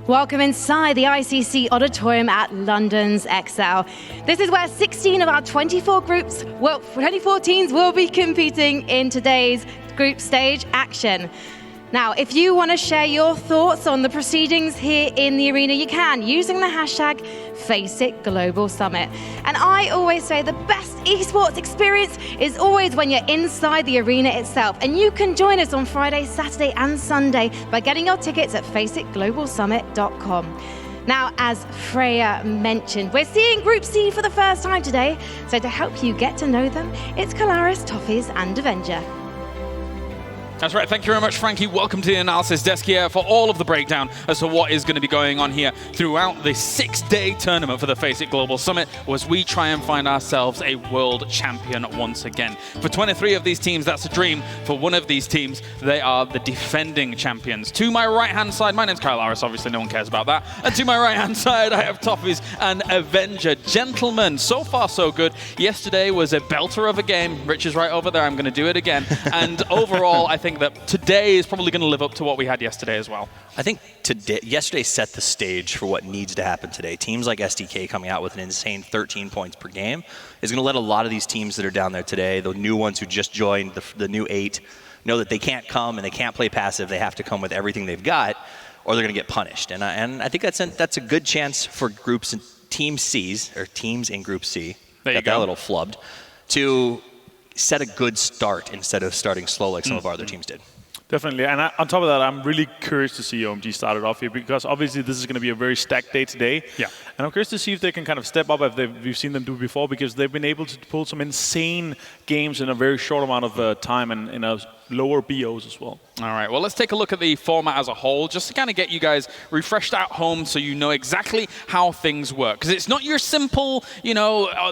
Welcome inside the ICC Auditorium at London's ExCeL. This is where 16 of our 24 teams will be competing in today's group stage action. Now, if you want to share your thoughts on the proceedings here in the arena, you can using the hashtag #FaceItGlobalSummit. And I always say the best esports experience is always when you're inside the arena itself. And you can join us on Friday, Saturday, and Sunday by getting your tickets at FaceItGlobalSummit.com. Now, as Freya mentioned, we're seeing Group C for the first time today. So to help you get to know them, it's Kalaris, Toffees, and Avenger. That's right. Thank you very much, Frankie. Welcome to the analysis desk here for all of the breakdown as to what is going to be going on here throughout the 6-day tournament for the Face It Global Summit as we try and find ourselves a world champion once again. For 23 of these teams, that's a dream. For one of these teams, they are the defending champions. To my right-hand side, my name's Kyle Harris. Obviously, no one cares about that. And to my right-hand side, I have Toffees and Avenger. Gentlemen, so far so good. Yesterday was a belter of a game. Rich is right over there. I'm going to do it again. And overall, I think that today is probably going to live up to what we had yesterday as well. I think yesterday set the stage for what needs to happen today. Teams like SDK coming out with an insane 13 points per game is going to let a lot of these teams that are down there today, the new ones who just joined, the new 8, know that they can't come and they can't play passive. They have to come with everything they've got or they're going to get punished. And I think that's a good chance for groups and teams in Group C, got that a little flubbed, to set a good start instead of starting slow like some of our other teams did. Definitely, and on top of that, I'm really curious to see OMG started off here because obviously this is going to be a very stacked day today. Yeah. And I'm curious to see if they can kind of step up as we've seen them do before because they've been able to pull some insane games in a very short amount of time and in a lower BOs as well. All right, well, let's take a look at the format as a whole, just to kind of get you guys refreshed at home so you know exactly how things work. Because it's not your simple,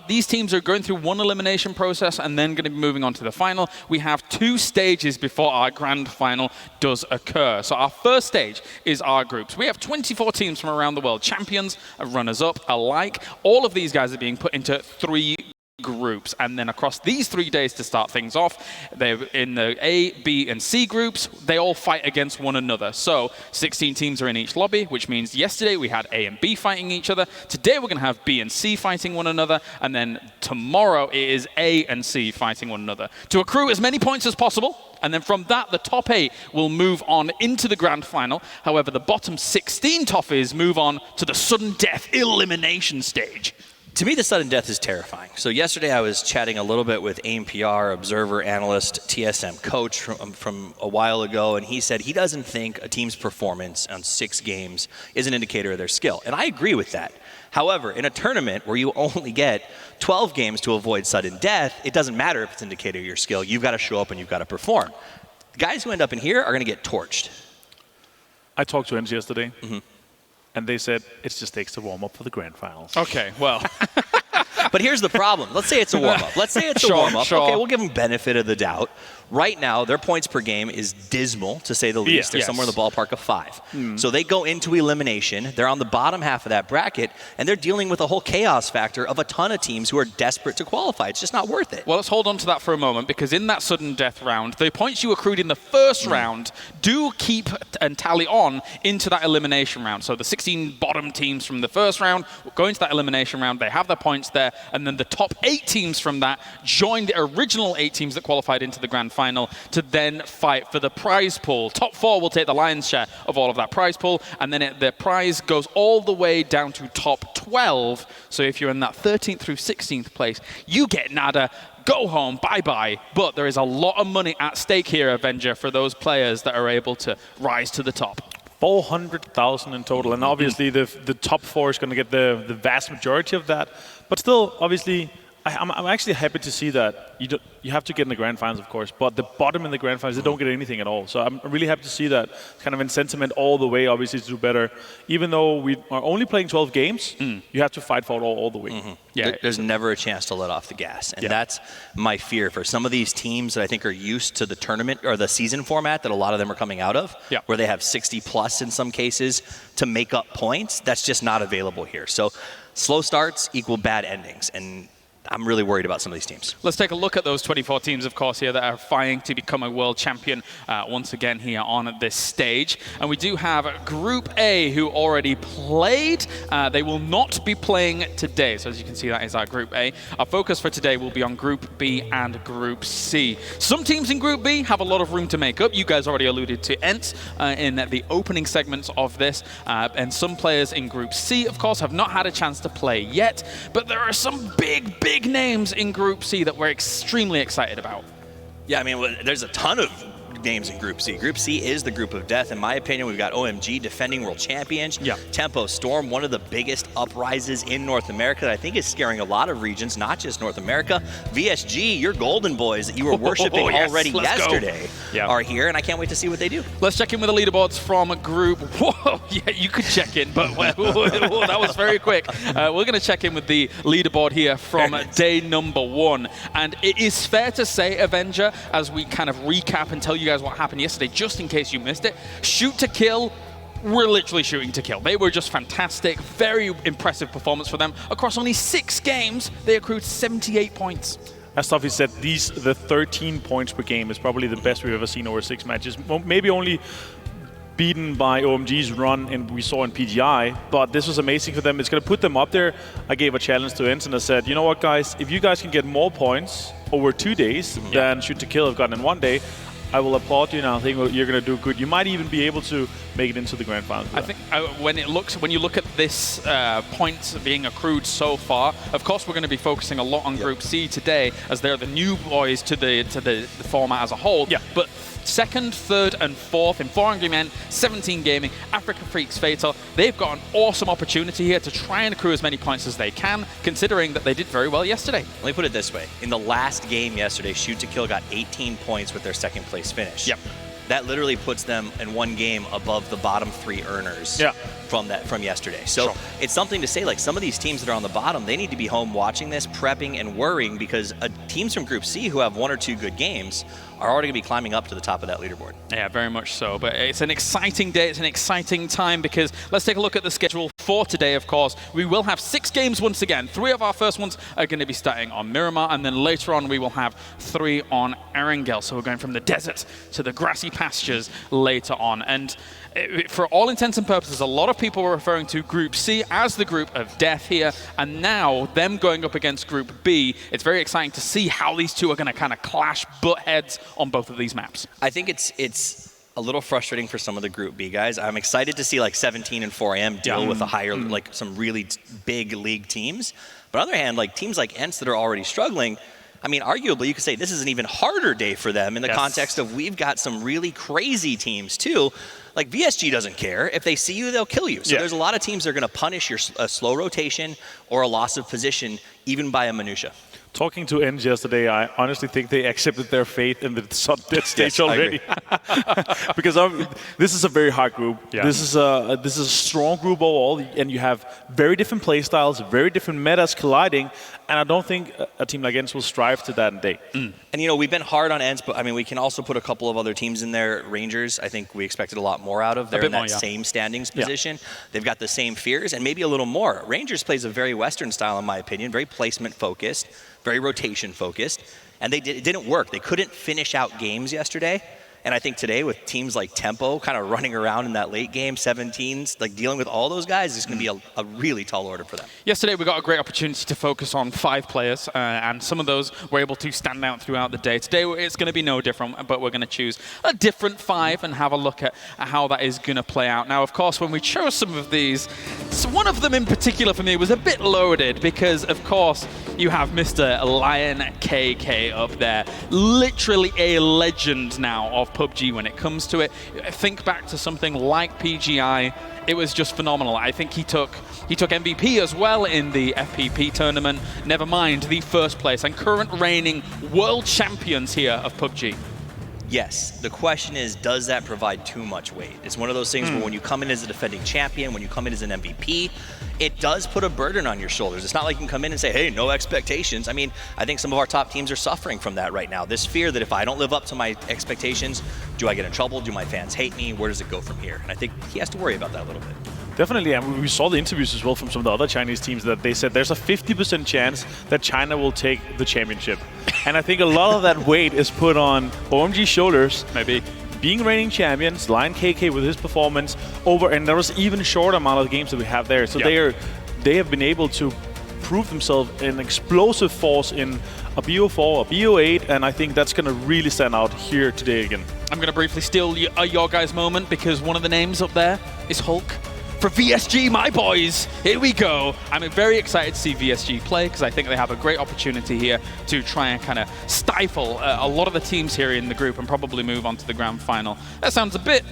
these teams are going through one elimination process and then going to be moving on to the final. We have 2 stages before our grand final does occur. So our first stage is our groups. We have 24 teams from around the world, champions and runners-up alike. All of these guys are being put into 3 groups, and then across these 3 days to start things off, they're in the A, B, and C groups. They all fight against one another. So 16 teams are in each lobby, which means yesterday we had A and B fighting each other. Today we're going to have B and C fighting one another, and then tomorrow it is A and C fighting one another to accrue as many points as possible. And then from that, the top 8 will move on into the grand final. However, the bottom 16 Toffees move on to the sudden death elimination stage. To me, the sudden death is terrifying. So yesterday I was chatting a little bit with AIM PR, observer, analyst, TSM coach from a while ago, and he said he doesn't think a team's performance on 6 games is an indicator of their skill. And I agree with that. However, in a tournament where you only get 12 games to avoid sudden death, it doesn't matter if it's an indicator of your skill. You've got to show up and you've got to perform. The guys who end up in here are going to get torched. I talked to ENCE yesterday. And they said it just takes to warm up for the grand finals. Okay, well. But here's the problem. Let's say it's a warm-up. Let's say it's a warm-up. Sure. Okay, we'll give them benefit of the doubt. Right now, their points per game is dismal, to say the least. They're somewhere in the ballpark of 5. So they go into elimination. They're on the bottom half of that bracket, and they're dealing with a whole chaos factor of a ton of teams who are desperate to qualify. It's just not worth it. Well, let's hold on to that for a moment, because in that sudden death round, the points you accrued in the first round do keep and tally on into that elimination round. So the 16 bottom teams from the first round go into that elimination round. They have their points there, and then the top 8 teams from that join the original 8 teams that qualified into the grand final to then fight for the prize pool. Top 4 will take the lion's share of all of that prize pool, and then the prize goes all the way down to top 12. So if you're in that 13th through 16th place, you get nada. Go home, bye-bye. But there is a lot of money at stake here, Avenger, for those players that are able to rise to the top. 400,000 in total, and obviously the top 4 is going to get the vast majority of that. But still, obviously, I'm actually happy to see that you have to get in the grand finals, of course, but the bottom in the grand finals, they don't get anything at all. So I'm really happy to see that kind of in sentiment all the way, obviously, to do better. Even though we are only playing 12 games, you have to fight for it all the way. Yeah, there's never a chance to let off the gas. And that's my fear for some of these teams that I think are used to the tournament or the season format that a lot of them are coming out of, where they have 60 plus in some cases to make up points. That's just not available here. So slow starts equal bad endings. And I'm really worried about some of these teams. Let's take a look at those 24 teams, of course, here that are vying to become a world champion once again here on this stage. And we do have Group A, who already played. They will not be playing today. So as you can see, that is our Group A. Our focus for today will be on Group B and Group C. Some teams in Group B have a lot of room to make up. You guys already alluded to ENCE in the opening segments of this. And some players in Group C, of course, have not had a chance to play yet. But there are some big names in Group C that we're extremely excited about. Yeah, I mean, there's a ton of names in Group C. Group C is the group of death. In my opinion, we've got OMG, defending world champions. Yeah. Tempo Storm, one of the biggest uprises in North America that I think is scaring a lot of regions, not just North America. VSG, your golden boys that you were worshiping already yesterday are here, and I can't wait to see what they do. Let's check in with the leaderboards from Group... Whoa, yeah, you could check in, but whoa, that was very quick. We're going to check in with the leaderboard here from day number 1. And it is fair to say, Avenger, as we kind of recap and tell you guys what happened yesterday, just in case you missed it, Shoot to Kill, we're literally shooting to kill. They were just fantastic. Very impressive performance for them. Across only 6 games, they accrued 78 points. As Toffee said, the 13 points per game is probably the best we've ever seen over 6 matches. Maybe only beaten by OMG's run and we saw in PGI, but this was amazing for them. It's going to put them up there. I gave a challenge to ENCE and I said, you know what, guys, if you guys can get more points over 2 days than Shoot to Kill have gotten in 1 day, I will applaud you, and I think you're going to do good. You might even be able to make it into the grand final. I think when you look at this points being accrued so far, of course we're going to be focusing a lot on Group C today, as they're the new boys to the format as a whole. Yeah. But 2nd, 3rd, and 4th in 4 Angry Men, 17 Gaming, Africa Freaks Fatal, they've got an awesome opportunity here to try and accrue as many points as they can, considering that they did very well yesterday. Let me put it this way. In the last game yesterday, Shoot to Kill got 18 points with their 2nd place finish. Yep. That literally puts them in 1 game above the bottom 3 earners from yesterday. So it's something to say, like, some of these teams that are on the bottom, they need to be home watching this, prepping and worrying, because teams from Group C who have 1 or 2 good games are already going to be climbing up to the top of that leaderboard. Yeah, very much so. But it's an exciting day. It's an exciting time, because let's take a look at the schedule for today, of course. We will have 6 games once again. 3 of our first ones are going to be starting on Miramar, and then later on we will have 3 on Erangel. So we're going from the desert to the grassy pastures later on. And for all intents and purposes, a lot of people were referring to Group C as the group of death here, and now them going up against Group B. It's very exciting to see how these two are going to kind of clash, butt heads on both of these maps. I think it's a little frustrating for some of the Group B guys. I'm excited to see like 17 and 4AM deal with a higher, like some really big league teams. But on the other hand, like teams like ENCE that are already struggling, I mean, arguably you could say this is an even harder day for them in the context of we've got some really crazy teams too. Like VSG doesn't care. If they see you, they'll kill you. So there's a lot of teams that are going to punish a slow rotation or a loss of position, even by a minutia. Talking to ENCE yesterday, I honestly think they accepted their fate in the dead stage already. Because this is a very hard group. Yeah. This is a strong group overall, and you have very different play styles, very different metas colliding, and I don't think a team like ENCE will strive to that in day. And you know, we've been hard on ENCE, but I mean, we can also put a couple of other teams in there. Rangers, I think we expected a lot more out of. They're in that same standings position. They've got the same fears, and maybe a little more. Rangers plays a very Western style, in my opinion, very placement focused, very rotation focused, and it didn't work. They couldn't finish out games yesterday. And I think today with teams like Tempo kind of running around in that late game, 17s, like dealing with all those guys, is going to be a really tall order for them. Yesterday we got a great opportunity to focus on 5 players, and some of those were able to stand out throughout the day. Today it's going to be no different, but we're going to choose a different 5 and have a look at how that is going to play out. Now, of course, when we chose some of these, one of them in particular for me was a bit loaded because, of course, you have Mr. Lion KK up there, literally a legend now of PUBG when it comes to it. Think back to something like PGI. It was just phenomenal. I think he took MVP as well in the FPP tournament. Never mind the first place and current reigning world champions here of PUBG. Yes. The question is, does that provide too much weight? It's one of those things where when you come in as a defending champion, when you come in as an MVP, it does put a burden on your shoulders. It's not like you can come in and say, hey, no expectations. I mean, I think some of our top teams are suffering from that right now. This fear that if I don't live up to my expectations, do I get in trouble? Do my fans hate me? Where does it go from here? And I think he has to worry about that a little bit. Definitely, and we saw the interviews as well from some of the other Chinese teams that they said there's a 50% chance that China will take the championship. And I think a lot of that weight is put on OMG's shoulders. Maybe. being reigning champions, Lion KK with his performance over, and there was even a short amount of games that we have there. So they have been able to prove themselves an explosive force in a BO4, a BO8, and I think that's going to really stand out here today again. I'm going to briefly steal your guys' moment because one of the names up there is Hulk. For VSG, my boys, here we go. I'm very excited to see VSG play because I think they have a great opportunity here to try and kind of stifle a lot of the teams here in the group and probably move on to the grand final. That sounds a bit,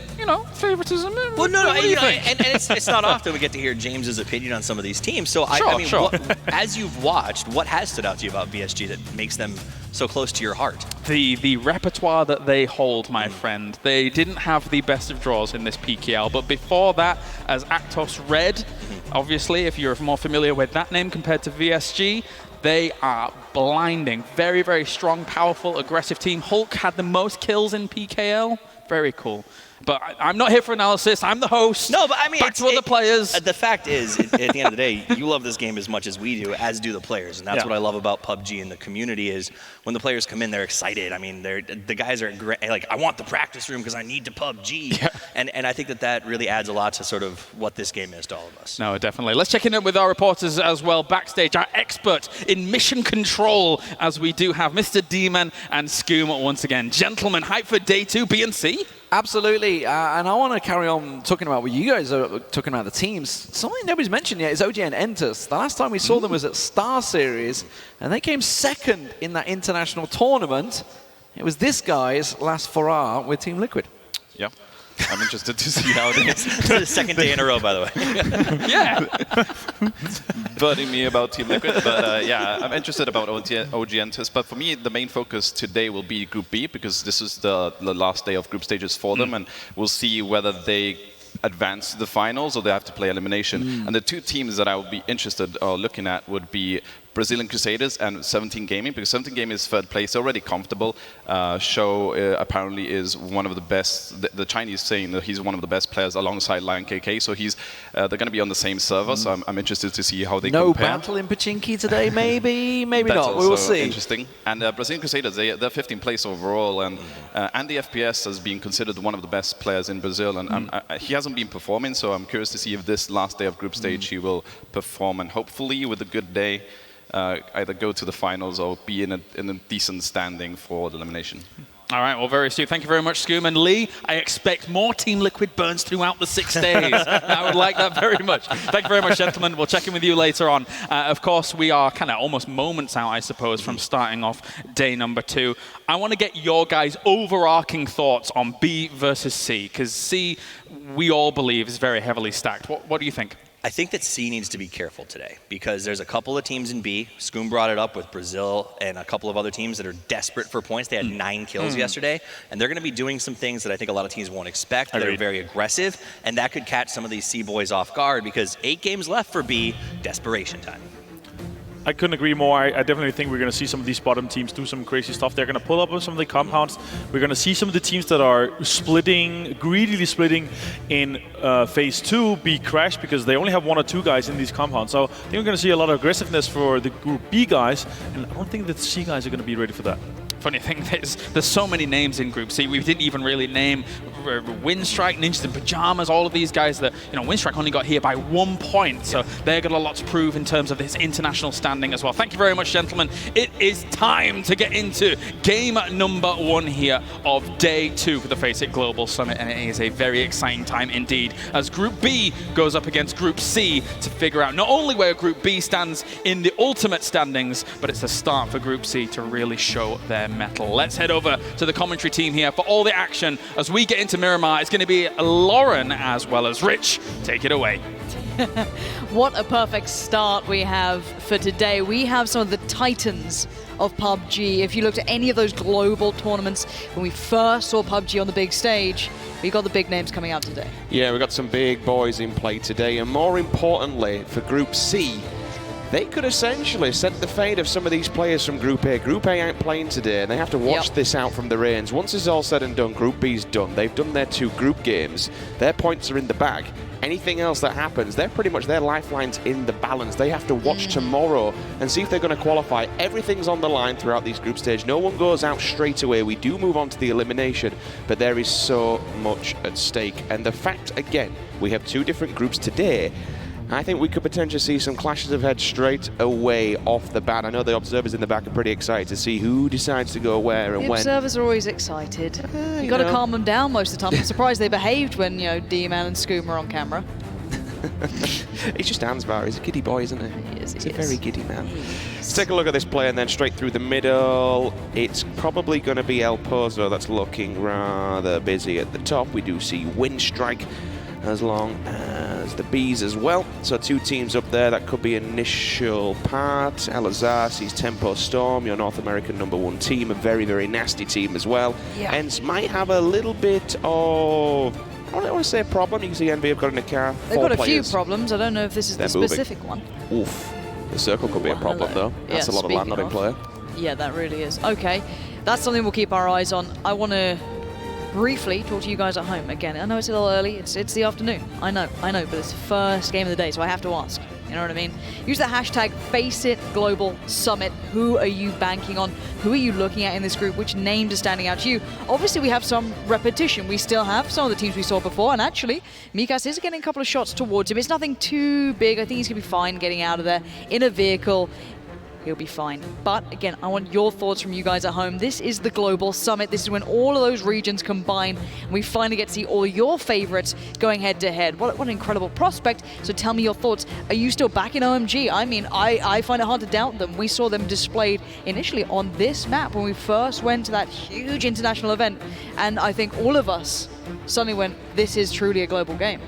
favoritism. Well, no, and it's not often we get to hear James's opinion on some of these teams. So Sure. As you've watched, what has stood out to you about VSG that makes them so close to your heart? The repertoire that they hold, my friend. They didn't have the best of draws in this PKL, but before that, as Actos Red, obviously, if you're more familiar with that name compared to VSG, they are blinding. Very, very strong, powerful, aggressive team. Hulk had the most kills in PKL. Very cool. But I'm not here for analysis. I'm the host. No, but I mean, back to other players. The fact is, at the end of the day, you love this game as much as we do, as do the players, and that's what I love about PUBG and the community is when the players come in, they're excited. I mean, the guys are like, I want the practice room because I need to PUBG, and I think that really adds a lot to sort of what this game is to all of us. No, definitely. Let's check in with our reporters as well backstage. Our expert in mission control, as we do have Mr. D-Man and Skoom once again. Gentlemen, hype for day 2, B and C? Absolutely, and I want to carry on talking about what you guys are talking about, the teams. Something nobody's mentioned yet is OGN Entus. The last time we saw them was at Star Series, and they came second in that international tournament. It was this guy's last foray with Team Liquid. Yeah. I'm interested to see how it is. It's the second day in a row, by the way. Burning me about Team Liquid, but I'm interested about OG Entus. But for me, the main focus today will be Group B because this is the last day of group stages for them, and we'll see whether they advance to the finals or they have to play elimination. And the two teams that I would be interested or looking at would be Brazilian Crusaders and 17 Gaming, because 17 Gaming is third place, already comfortable. Show apparently is one of the best. The Chinese saying that he's one of the best players alongside Lion KK, so they're going to be on the same server. So I'm interested to see how they compare. No battle in Pachinki today, maybe not. We will see. Interesting. And Brazilian Crusaders, they're 15th place overall, and Andy FPS has been considered one of the best players in Brazil, and he hasn't been performing. So I'm curious to see if this last day of group stage he will perform, and hopefully with a good day. Either go to the finals or be in a decent standing for the elimination. All right, well, very astute. Thank you very much, Skoom. And Lee, I expect more Team Liquid burns throughout the 6 days. I would like that very much. Thank you very much, gentlemen. We'll check in with you later on. Of course, we are kind of almost moments out, I suppose, from starting off day number 2. I want to get your guys' overarching thoughts on B versus C, because C, we all believe, is very heavily stacked. What do you think? I think that C needs to be careful today because there's a couple of teams in B. Skoom brought it up with Brazil and a couple of other teams that are desperate for points. They had 9 kills yesterday, and they're going to be doing some things that I think a lot of teams won't expect. They're very aggressive, and that could catch some of these C boys off guard because 8 games left for B, desperation time. I couldn't agree more. I definitely think we're going to see some of these bottom teams do some crazy stuff. They're going to pull up on some of the compounds. We're going to see some of the teams that are greedily splitting in phase 2 be crashed because they only have 1 or 2 guys in these compounds. So I think we're going to see a lot of aggressiveness for the Group B guys, and I don't think that the C guys are going to be ready for that. Funny thing is, there's so many names in Group C. We didn't even really name Winstrike, Ninjas in Pajamas, all of these guys that, Winstrike only got here by 1 point. So they've got a lot to prove in terms of this international standing as well. Thank you very much, gentlemen. It is time to get into game number 1 here of day 2 for the FACEIT Global Summit. And it is a very exciting time indeed as Group B goes up against Group C to figure out not only where Group B stands in the ultimate standings, but it's a start for Group C to really show their metal. Let's head over to the commentary team here for all the action as we get into Miramar. It's going to be Lauren as well as Rich. Take it away. What a perfect start we have for today. We have some of the titans of PUBG. If you looked at any of those global tournaments when we first saw PUBG on the big stage, we got the big names coming out today. Yeah, we got some big boys in play today, and more importantly for Group C, they could essentially set the fate of some of these players from Group A. Group A aren't playing today, and they have to watch this out from the reins. Once it's all said and done, Group B's done. They've done their 2 group games. Their points are in the bag. anything else that happens, they're pretty much their lifelines in the balance. They have to watch tomorrow and see if they're going to qualify. Everything's on the line throughout these group stage. No one goes out straight away. We do move on to the elimination, but there is so much at stake. And the fact, again, we have 2 different groups today, I think we could potentially see some clashes of heads straight away off the bat. I know the observers in the back are pretty excited to see who decides to go where and The when. observers are always excited. You've got to calm them down most of the time. I'm surprised they behaved when, D-Man and Skoom are on camera. He's just Ansvar. He's a giddy boy, isn't he? He is, He's he a is. very giddy man. Let's take a look at this play and then straight through the middle. It's probably going to be El Pozo that's looking rather busy at the top. We do see Windstrike as long as the Bees as well. So 2 teams up there. That could be initial part. Al-Azhar sees Tempo Storm, your North American #1 team, a very, very nasty team as well. Yeah. Ents might have a little bit of, I don't want to say a problem. You can see NB have got in a car. They've 4 got a few players. problems. I don't know if this is the They're moving. specific one. Oof. The circle could be a problem, hello. though. That's Yeah, a lot of land not in speaking play. Yeah, that really is. Okay, that's something we'll keep our eyes on. I want to briefly talk to you guys at home. Again, I know it's a little early. It's the afternoon. I know, but it's the first game of the day, so I have to ask. You know what I mean? Use the hashtag #FaceItGlobalSummit. Who are you banking on? Who are you looking at in this group? Which names are standing out to you? Obviously, we have some repetition. We still have some of the teams we saw before, and actually, Mikas is getting a couple of shots towards him. It's nothing too big. I think he's going to be fine getting out of there in a vehicle. He'll be fine. But again, I want your thoughts from you guys at home. This is the Global Summit. This is when all of those regions combine and we finally get to see all your favorites going head to head. What an incredible prospect. So tell me your thoughts. Are you still back in OMG? I mean, I find it hard to doubt them. We saw them displayed initially on this map when we first went to that huge international event. And I think all of us suddenly went, this is truly a global game.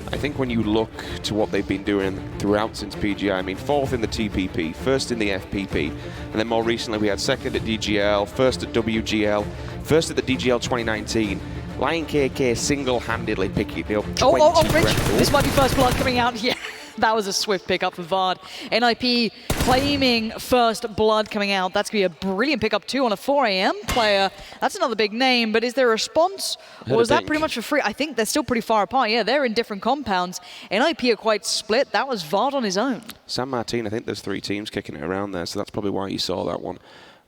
I think when you look to what they've been doing throughout since PGI, I mean, 4th in the TPP, 1st in the FPP, and then more recently we had 2nd at DGL, 1st at WGL, 1st at the DGL 2019. Lion KK single-handedly picking up 20 Rich, records. this might be first blood coming out. Yeah, that was a swift pickup for Vard. NIP claiming first blood coming out. That's going to be a brilliant pickup too on a 4 AM player. That's another big name, but is there a response? Or is that pretty much for free? I think they're still pretty far apart. Yeah, they're in different compounds. NIP are quite split. That was Vard on his own. San Martin, I think there's 3 teams kicking it around there, so that's probably why you saw that one.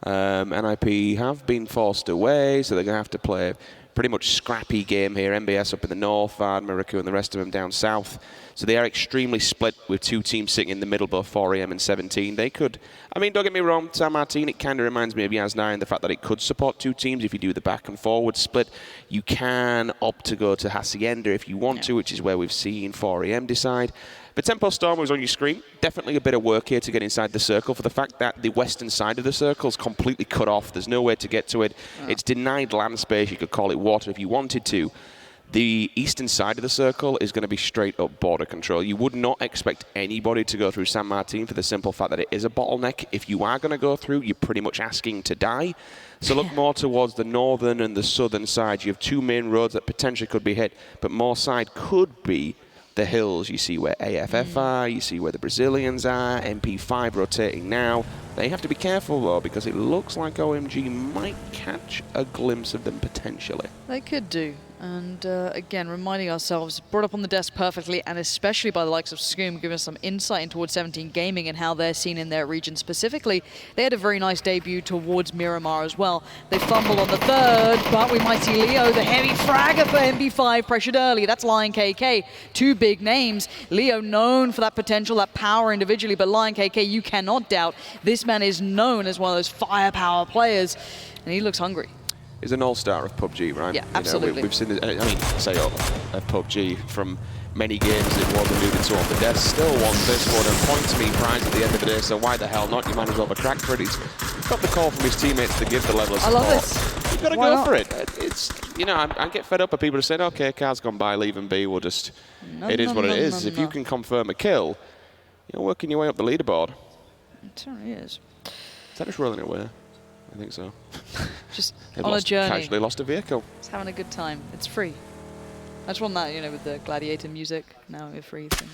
NIP have been forced away, so they're going to have to play pretty much scrappy game here. MBS up in the north, Vard, Miraku and the rest of them down south. So they are extremely split with 2 teams sitting in the middle, both 4 AM and 17. They could, I mean, don't get me wrong, San Martin, it kind of reminds me of Yas9 in the fact that it could support 2 teams. If you do the back and forward split, you can opt to go to Hacienda if you want to, which is where we've seen 4 AM decide. But Tempo Storm was on your screen. Definitely a bit of work here to get inside the circle for the fact that the western side of the circle is completely cut off. There's no way to get to it. It's denied land space. You could call it water if you wanted to. The eastern side of the circle is going to be straight up border control. You would not expect anybody to go through San Martin for the simple fact that it is a bottleneck. If you are going to go through, you're pretty much asking to die. So look more towards the northern and the southern side. You have 2 main roads that potentially could be hit, but more side could be the hills. You see where AFF are, you see where the Brazilians are, MP5 rotating now. They have to be careful though, because it looks like OMG might catch a glimpse of them potentially. They could do. And again, reminding ourselves, brought up on the desk perfectly, and especially by the likes of Skoom, giving us some insight into towards 17 Gaming and how they're seen in their region specifically. They had a very nice debut towards Miramar as well. They fumbled on the 3rd, but we might see Leo, the heavy fragger for MB5, pressured early. That's Lion KK. 2 big names. Leo known for that potential, that power individually, but Lion KK, you cannot doubt. This man is known as one of those firepower players, and he looks hungry. Is an all-star of PUBG, right? Yeah, You know, absolutely. we've seen this, I mean, say of PUBG from many games it was alluded to off the desk. Still won this one and points me prize at the end of the day, so why the hell not? You might as well have a crack for it. He's got the call from his teammates to give the level of support. I love this. You've got to Why go not? for it. It's, you know, I get fed up of people just saying, okay, car's gone by, leave him be, we'll just, it is what it is. If you can confirm a kill, you're working your way up the leaderboard. It certainly is. Is that just rolling away? I think so. Just They've on a journey. Casually lost a vehicle. It's having a good time. It's free. I just want that, you know, with the Gladiator music. Now we're free thing.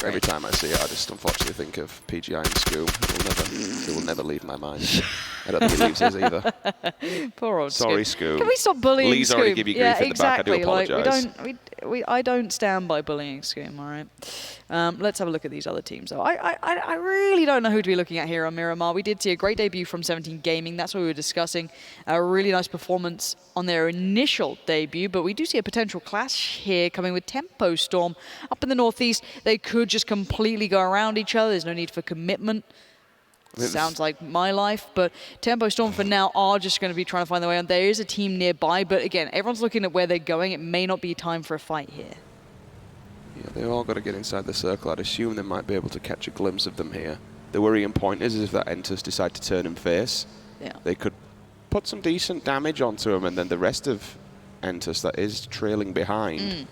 Every time I see it, I just unfortunately think of PGI and Skoom. It will never leave my mind. I don't think he leaves his either. Poor old Sorry, Scoop. Scoop. Can we stop bullying Lee's Scoop? already give you grief yeah, in the back. I do exactly. Like, apologise. I don't stand by bullying Scoop, all right? Let's have a look at these other teams. So I really don't know who to be looking at here on Miramar. We did see a great debut from 17 Gaming. That's what we were discussing. A really nice performance on their initial debut, but we do see a potential clash here coming with Tempo Storm. Up in the northeast, they could just completely go around each other. There's no need for commitment. Sounds like my life, but Tempo Storm for now are just going to be trying to find their way on. There is a team nearby, but again, everyone's looking at where they're going. It may not be time for a fight here. Yeah, they've all got to get inside the circle. I'd assume they might be able to catch a glimpse of them here. The worrying point is if that Entus decide to turn and face, they could put some decent damage onto him, and then the rest of Entus that is trailing behind,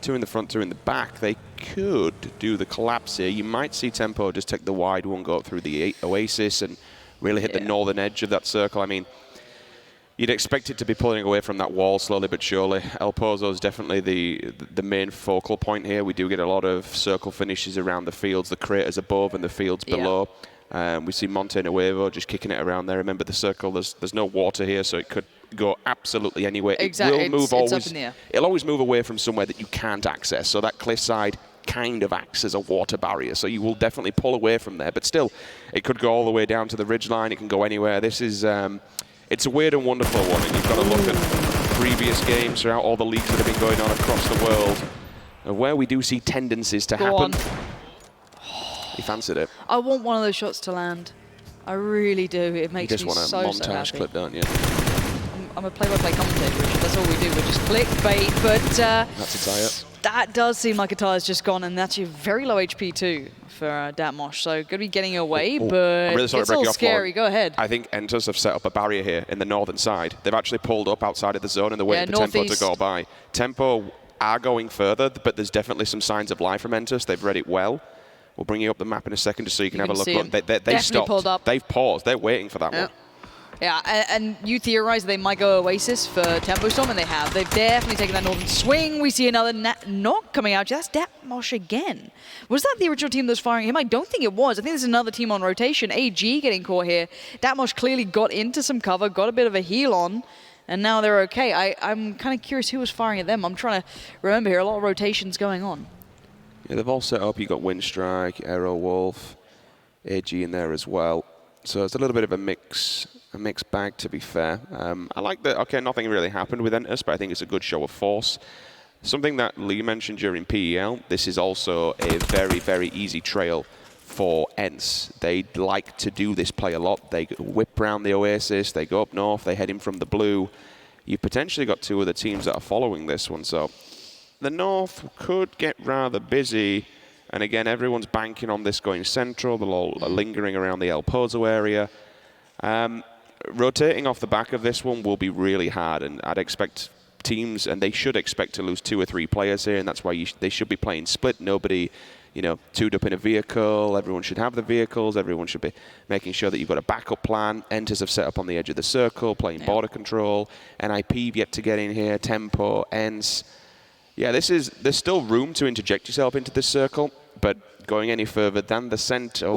2 in the front, 2 in the back, they could do the collapse here. You might see Tempo just take the wide one, go up through the Oasis and really hit the northern edge of that circle. I mean, you'd expect it to be pulling away from that wall slowly but surely. El Pozo is definitely the main focal point here. We do get a lot of circle finishes around the fields, the craters above and the fields below. We see Monte Nuevo just kicking it around there. Remember the circle, there's no water here, so it could go absolutely anywhere. Exactly. It will move it's always. up in the air. It'll always move away from somewhere that you can't access. So that cliffside kind of acts as a water barrier. So you will definitely pull away from there. But still, it could go all the way down to the ridgeline. It can go anywhere. This is, it's a weird and wonderful one. And you've got to look at previous games throughout all the leagues that have been going on across the world, and where we do see tendencies to happen. He fancied it. I want one of those shots to land. I really do. It makes me You just so want a so montage happy. clip, don't you? I'm a play-by-play commentator, Richard. That's all we do. We're just clickbait. But That's a tie-up. that does seem like a tire's just gone, and that's a very low HP too for Datmosh. So going to be getting away, but I'm really sorry it's to break all you off, scary. Lauren. Go ahead. I think Entus have set up a barrier here in the northern side. They've actually pulled up outside of the zone and they're waiting for Tempo to northeast. go by. Tempo are going further, but there's definitely some signs of life from Entus. They've read it well. We'll bring you up the map in a second just so you can have a look. see 'em. They Definitely stopped. pulled up. They've paused. They're waiting for that one. Yeah, and you theorize they might go Oasis for Tempo Storm, and they have. They've definitely taken that northern swing. We see another knock coming out. That's Datmosh again. Was that the original team that was firing him? I don't think it was. I think there's another team on rotation. AG getting caught here. Datmosh clearly got into some cover, got a bit of a heal on, and now they're okay. I'm kind of curious who was firing at them. I'm trying to remember here. A lot of rotations going on. Yeah, they've all set up. You've got Windstrike, Aero Wolf, AG in there as well. So it's a little bit of a mixed bag, to be fair. I like that. Okay, nothing really happened with Entus, but I think it's a good show of force. Something that Lee mentioned during PEL, this is also a very, very easy trail for ENCE. They like to do this play a lot. They whip around the Oasis, they go up north, they head in from the blue. You've potentially got 2 other teams that are following this one, so the north could get rather busy. And again, everyone's banking on this going central. They're all lingering around the El Pozo area. Rotating off the back of this one will be really hard, and I'd expect teams, and they should expect to lose 2 or 3 players here, and that's why they should be playing split. Nobody, twoed up in a vehicle. Everyone should have the vehicles. Everyone should be making sure that you've got a backup plan. Entus have set up on the edge of the circle, playing border control. NIP yet to get in here. Tempo, ENCE. Yeah, there's still room to interject yourself into this circle, but going any further than the center,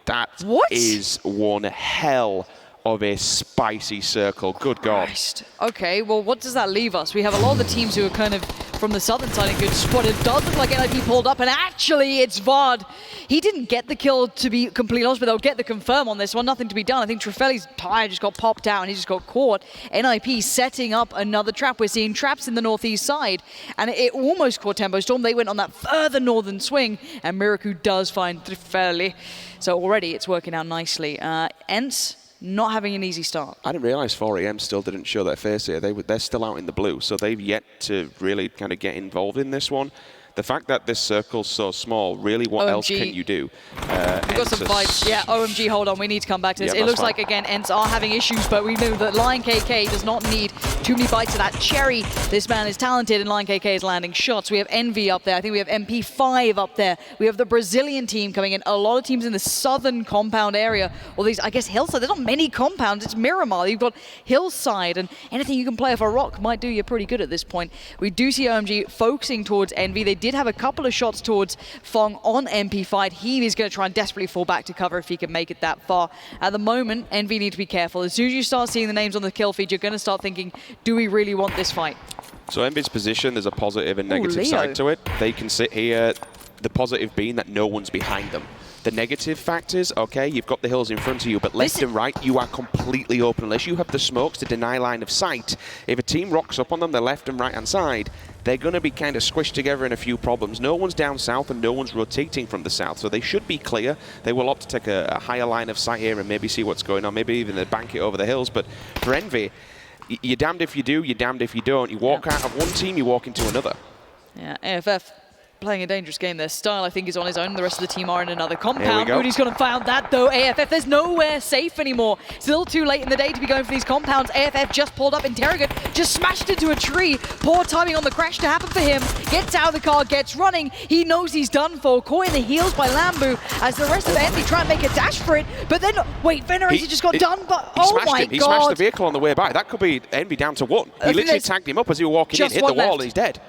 that is one hell of a spicy circle. Good God. Christ. Okay, well, what does that leave us? We have a lot of the teams who are kind of from the southern side in good spot. It does look like NIP pulled up, and actually it's Vard. He didn't get the kill, to be completely honest, but they'll get the confirm on this one. Nothing to be done. I think Trefeli's tire just got popped out, and he just got caught. NIP setting up another trap. We're seeing traps in the northeast side, and it almost caught Tempo Storm. They went on that further northern swing, and Miraku does find Trefeli. So already it's working out nicely. ENCE not having an easy start. I didn't realize 4AM still didn't show their face here. They're still out in the blue, so they've yet to really kind of get involved in this one. The fact that this circle's so small, really, what OMG. else can you do? We've got some fights. Yeah, OMG, hold on. We need to come back to this. Yeah, It looks fine. like, again, ENCE are having issues, but we know that Lion KK does not need too many bites of that cherry. This man is talented, and Lion KK is landing shots. We have Envy up there. I think we have MP5 up there. We have the Brazilian team coming in. A lot of teams in the southern compound area. Or these, I guess, Hillside. There's not many compounds. It's Miramar. You've got Hillside, and anything you can play off a rock might do you pretty good at this point. We do see OMG focusing towards Envy. They did did have a couple of shots towards Fong on MP5. He is going to try and desperately fall back to cover if he can make it that far. At the moment, Envy need to be careful. As soon as you start seeing the names on the kill feed, you're going to start thinking, do we really want this fight? So Envy's position, there's a positive and negative side to it. They can sit here, the positive being that no one's behind them. The negative factors, okay, you've got the hills in front of you, but left and right, you are completely open. Unless you have the smokes to deny line of sight, if a team rocks up on them, the left and right-hand side, they're going to be kind of squished together in a few problems. No one's down south and no one's rotating from the south, so they should be clear. They will opt to take a higher line of sight here and maybe see what's going on, maybe even they bank it over the hills. But for Envy, you're damned if you do, you're damned if you don't. You walk out of one team, you walk into another. Yeah, AFF playing a dangerous game there. Style, I think, is on his own. The rest of the team are in another compound. Moody's going to find that, though. AFF, there's nowhere safe anymore. Still too late in the day to be going for these compounds. AFF just pulled up. Interrogate just smashed into a tree. Poor timing on the crash to happen for him. Gets out of the car, gets running. He knows he's done for. Caught in the heels by Lambu as the rest of Envy try and make a dash for it. But then, wait, Venerator just got done. But oh my God. He smashed the vehicle on the way by. That could be Envy down to 1. He literally tagged him up as he was walking in, hit the wall, and he's dead.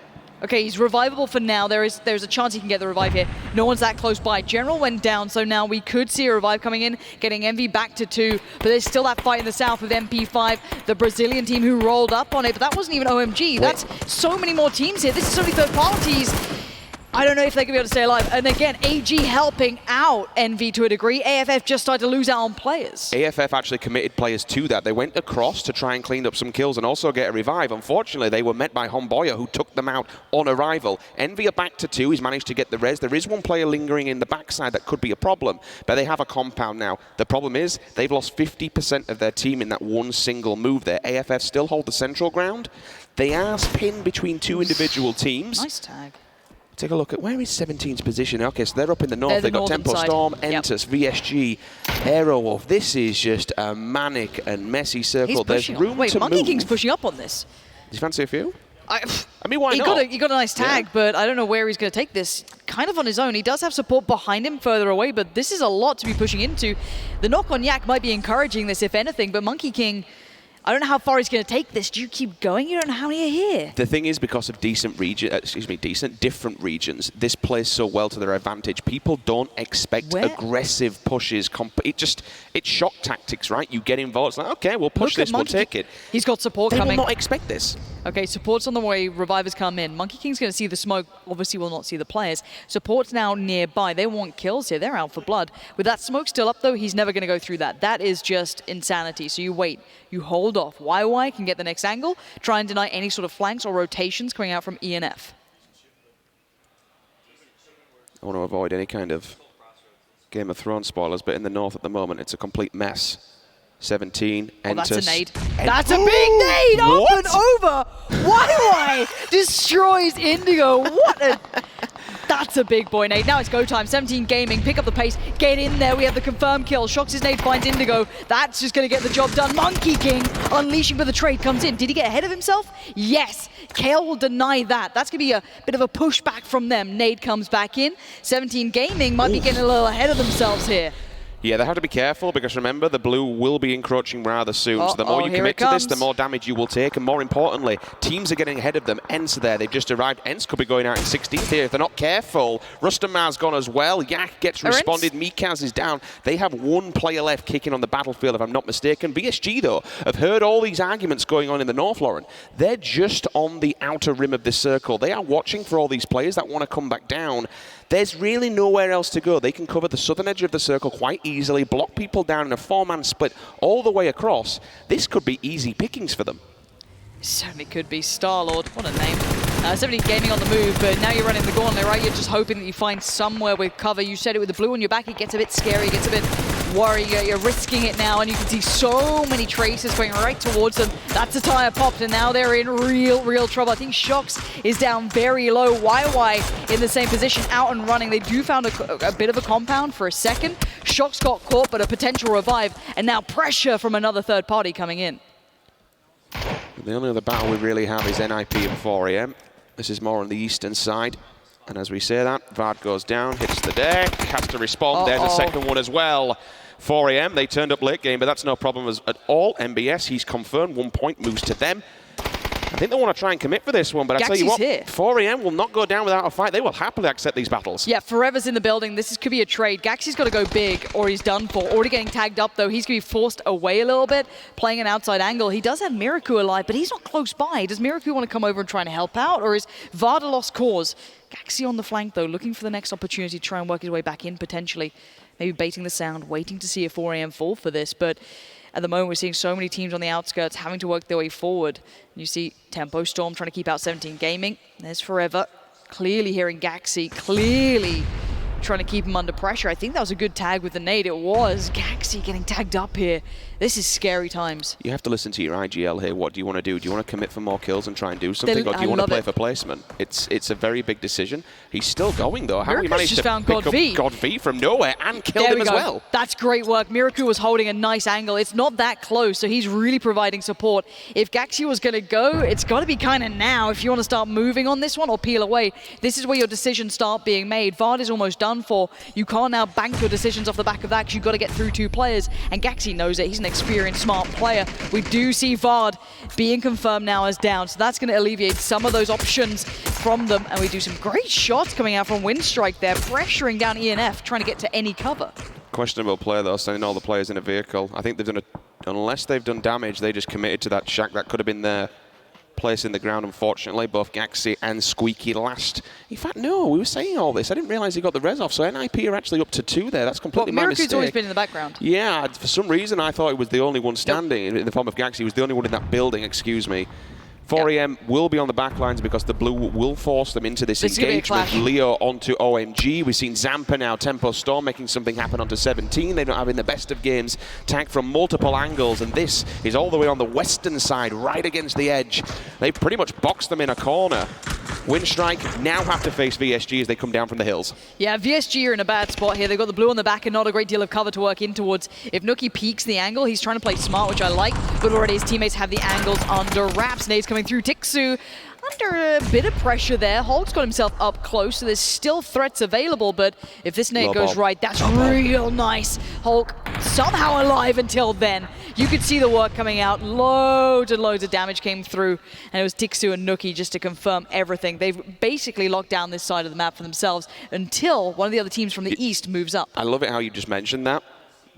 Okay, he's revivable for now. There's a chance he can get the revive here. No one's that close by. General went down, so now we could see a revive coming in, getting Envy back to 2. But there's still that fight in the south with MP5, the Brazilian team who rolled up on it. But that wasn't even OMG. That's so many more teams here. This is so many third parties. I don't know if they can be able to stay alive. And again, AG helping out Envy to a degree. AFF just started to lose out on players. AFF actually committed players to that. They went across to try and clean up some kills and also get a revive. Unfortunately, they were met by Homboya, who took them out on arrival. Envy are back to 2. He's managed to get the res. There is one player lingering in the backside that could be a problem, but they have a compound now. The problem is they've lost 50% of their team in that one single move there. AFF still hold the central ground. They are pinned between 2 individual teams. Nice tag. Take a look at where is 17's position. Okay, so they're up in the north. They've got Tempo side. Storm, Entus, VSG, Aerowolf. This is just a manic and messy circle. There's room Wait, to Monkey move. King's pushing up on this. Do you fancy a few? I mean, why not? He got a nice tag, but I don't know where he's going to take this. Kind of on his own. He does have support behind him further away, but this is a lot to be pushing into. The knock on Yak might be encouraging this, if anything, but Monkey King, I don't know how far he's going to take this. Do you keep going? You don't know how many are here. The thing is, because of different regions, this plays so well to their advantage. People don't expect aggressive pushes. It's shock tactics, right? You get involved. It's like, okay, we'll push this, we'll take it. He's got support coming. coming. They will not expect this. Okay, support's on the way. Revivers come in. Monkey King's going to see the smoke. Obviously, will not see the players. Support's now nearby. They want kills here. They're out for blood. With that smoke still up, though, he's never going to go through that. That is just insanity. So you wait. You hold off. YY can get the next angle. Try and deny any sort of flanks or rotations coming out from ENF. I want to avoid any kind of Game of Thrones spoilers, but in the north at the moment, it's a complete mess. 17, Entus. Oh, that's a nade. That's a big nade! Up and over! YY destroys Indigo. That's a big boy nade. Now it's go time. 17 Gaming, pick up the pace, get in there. We have the confirmed kill. Shocks his nade, finds Indigo. That's just going to get the job done. Monkey King unleashing, but the trade comes in. Did he get ahead of himself? Yes. Kale will deny that. That's going to be a bit of a pushback from them. Nade comes back in. 17 Gaming might be getting a little ahead of themselves here. Yeah, they have to be careful because remember, the blue will be encroaching rather soon. So the more you commit to this, the more damage you will take. And more importantly, teams are getting ahead of them. Ents are there. They've just arrived. Ents could be going out in 16th here if they're not careful. Rustamar's gone as well. Yak gets responded. Mikaz is down. They have one player left kicking on the battlefield, if I'm not mistaken. VSG, though, have heard all these arguments going on in the north, Lauren. They're just on the outer rim of this circle. They are watching for all these players that want to come back down. There's really nowhere else to go. They can cover the southern edge of the circle quite easily, block people down in a 4-man split all the way across. This could be easy pickings for them. Certainly could be. Star-Lord, what a name. 17 Gaming on the move, but now you're running the gauntlet, right? You're just hoping that you find somewhere with cover. You said it with the blue on your back, it gets a bit scary, it gets a bit worrying. You're risking it now, and you can see so many traces going right towards them. That's a tire popped, and now they're in real trouble. I think Shocks is down very low. YY in the same position, out and running. They do found a bit of a compound for a second. Shocks got caught, but a potential revive, and now pressure from another third party coming in. The only other battle we really have is NIP and 4AM. This is more on the eastern side. And as we say that, Vard goes down, hits the deck, has to respond. There's a second one as well. 4AM, they turned up late game, but that's no problem at all. MBS, he's confirmed. 1 point moves to them. I think they want to try and commit for this one, but I tell you Gaxi's what, here. 4AM will not go down without a fight. They will happily accept these battles. Yeah, Forever's in the building. Could be a trade. Gaxi's got to go big or he's done for. Already getting tagged up, though. He's going to be forced away a little bit, playing an outside angle. He does have Miraku alive, but he's not close by. Does Miraku want to come over and try and help out, or is Vard a lost cause? Gaxi on the flank, though, looking for the next opportunity to try and work his way back in, potentially. Maybe baiting the sound, waiting to see if 4AM fall for this, but at the moment, we're seeing so many teams on the outskirts having to work their way forward. You see Tempo Storm trying to keep out 17 Gaming. There's Forever, clearly hearing Gaxi, clearly trying to keep him under pressure. I think that was a good tag with the nade. It was. Gaxi getting tagged up here. This is scary times. You have to listen to your IGL here. What do you want to do? Do you want to commit for more kills and try and do something, or do you want to play for placement? It's a very big decision. He's still going, though. How he managed to found pick God up V. God V from nowhere and killed him as well. That's great work. Miraku was holding a nice angle. It's not that close, so he's really providing support. If Gaxi was going to go, it's got to be kind of now if you want to start moving on this one or peel away. This is where your decisions start being made. Vard is almost done for. You can't now bank your decisions off the back of that because you've got to get through 2 players, and Gaxi knows it. He's an experienced, smart player. We do see Vard being confirmed now as down, so that's going to alleviate some of those options from them, and we do some great shots coming out from Windstrike there, pressuring down ENF, trying to get to any cover. Questionable play, though, sending all the players in a vehicle. I think they've done unless they've done damage, they just committed to that shack. That could have been their place in the ground, unfortunately. Both Gaxi and Squeaky last. In fact, no, we were saying all this. I didn't realize he got the res off, so NIP are actually up to 2 there. That's completely my mistake. Miraku's always been in the background. Yeah, for some reason I thought he was the only one standing in the form of Gaxi. He was the only one in that building, excuse me. 4AM will be on the back lines because the blue will force them into this engagement. Leo onto OMG. We've seen Zampa now, Tempo Storm making something happen onto 17. They don't have in the best of games tagged from multiple angles, and this is all the way on the western side, right against the edge. They've pretty much boxed them in a corner. Windstrike now have to face VSG as they come down from the hills. Yeah, VSG are in a bad spot here. They've got the blue on the back and not a great deal of cover to work in towards. If Nookie peeks the angle, he's trying to play smart, which I like, but already his teammates have the angles under wraps. Nade's coming through. Tixu under a bit of pressure there. Hulk's got himself up close, so there's still threats available, but if this nade goes right, that's real nice. Hulk somehow alive until then. You could see the work coming out. Loads and loads of damage came through, and it was Tixu and Nookie just to confirm everything. They've basically locked down this side of the map for themselves until one of the other teams from the east moves up. I love it how you just mentioned that.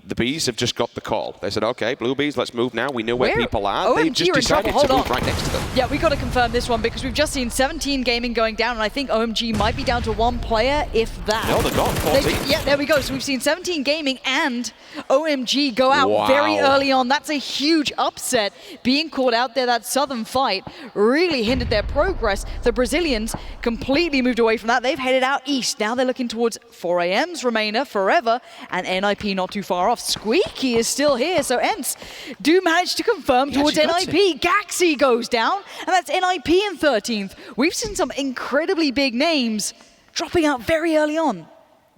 The Bees have just got the call. They said, okay, Blue Bees, let's move now. We know where people are. They've just decided to move right next to them. Yeah, we got to confirm this one because we've just seen 17 Gaming going down, and I think OMG might be down to 1 player, if that. No, they're gone, 14. Yeah, there we go. So we've seen 17 Gaming and OMG go out very early on. That's a huge upset. Being caught out there, that southern fight really hindered their progress. The Brazilians completely moved away from that. They've headed out east. Now they're looking towards 4AM's Remainer, Forever, and NIP not too far off. Squeaky is still here, so ENCE do manage to confirm towards NIP. Gaxi goes down, and that's NIP in 13th. We've seen some incredibly big names dropping out very early on.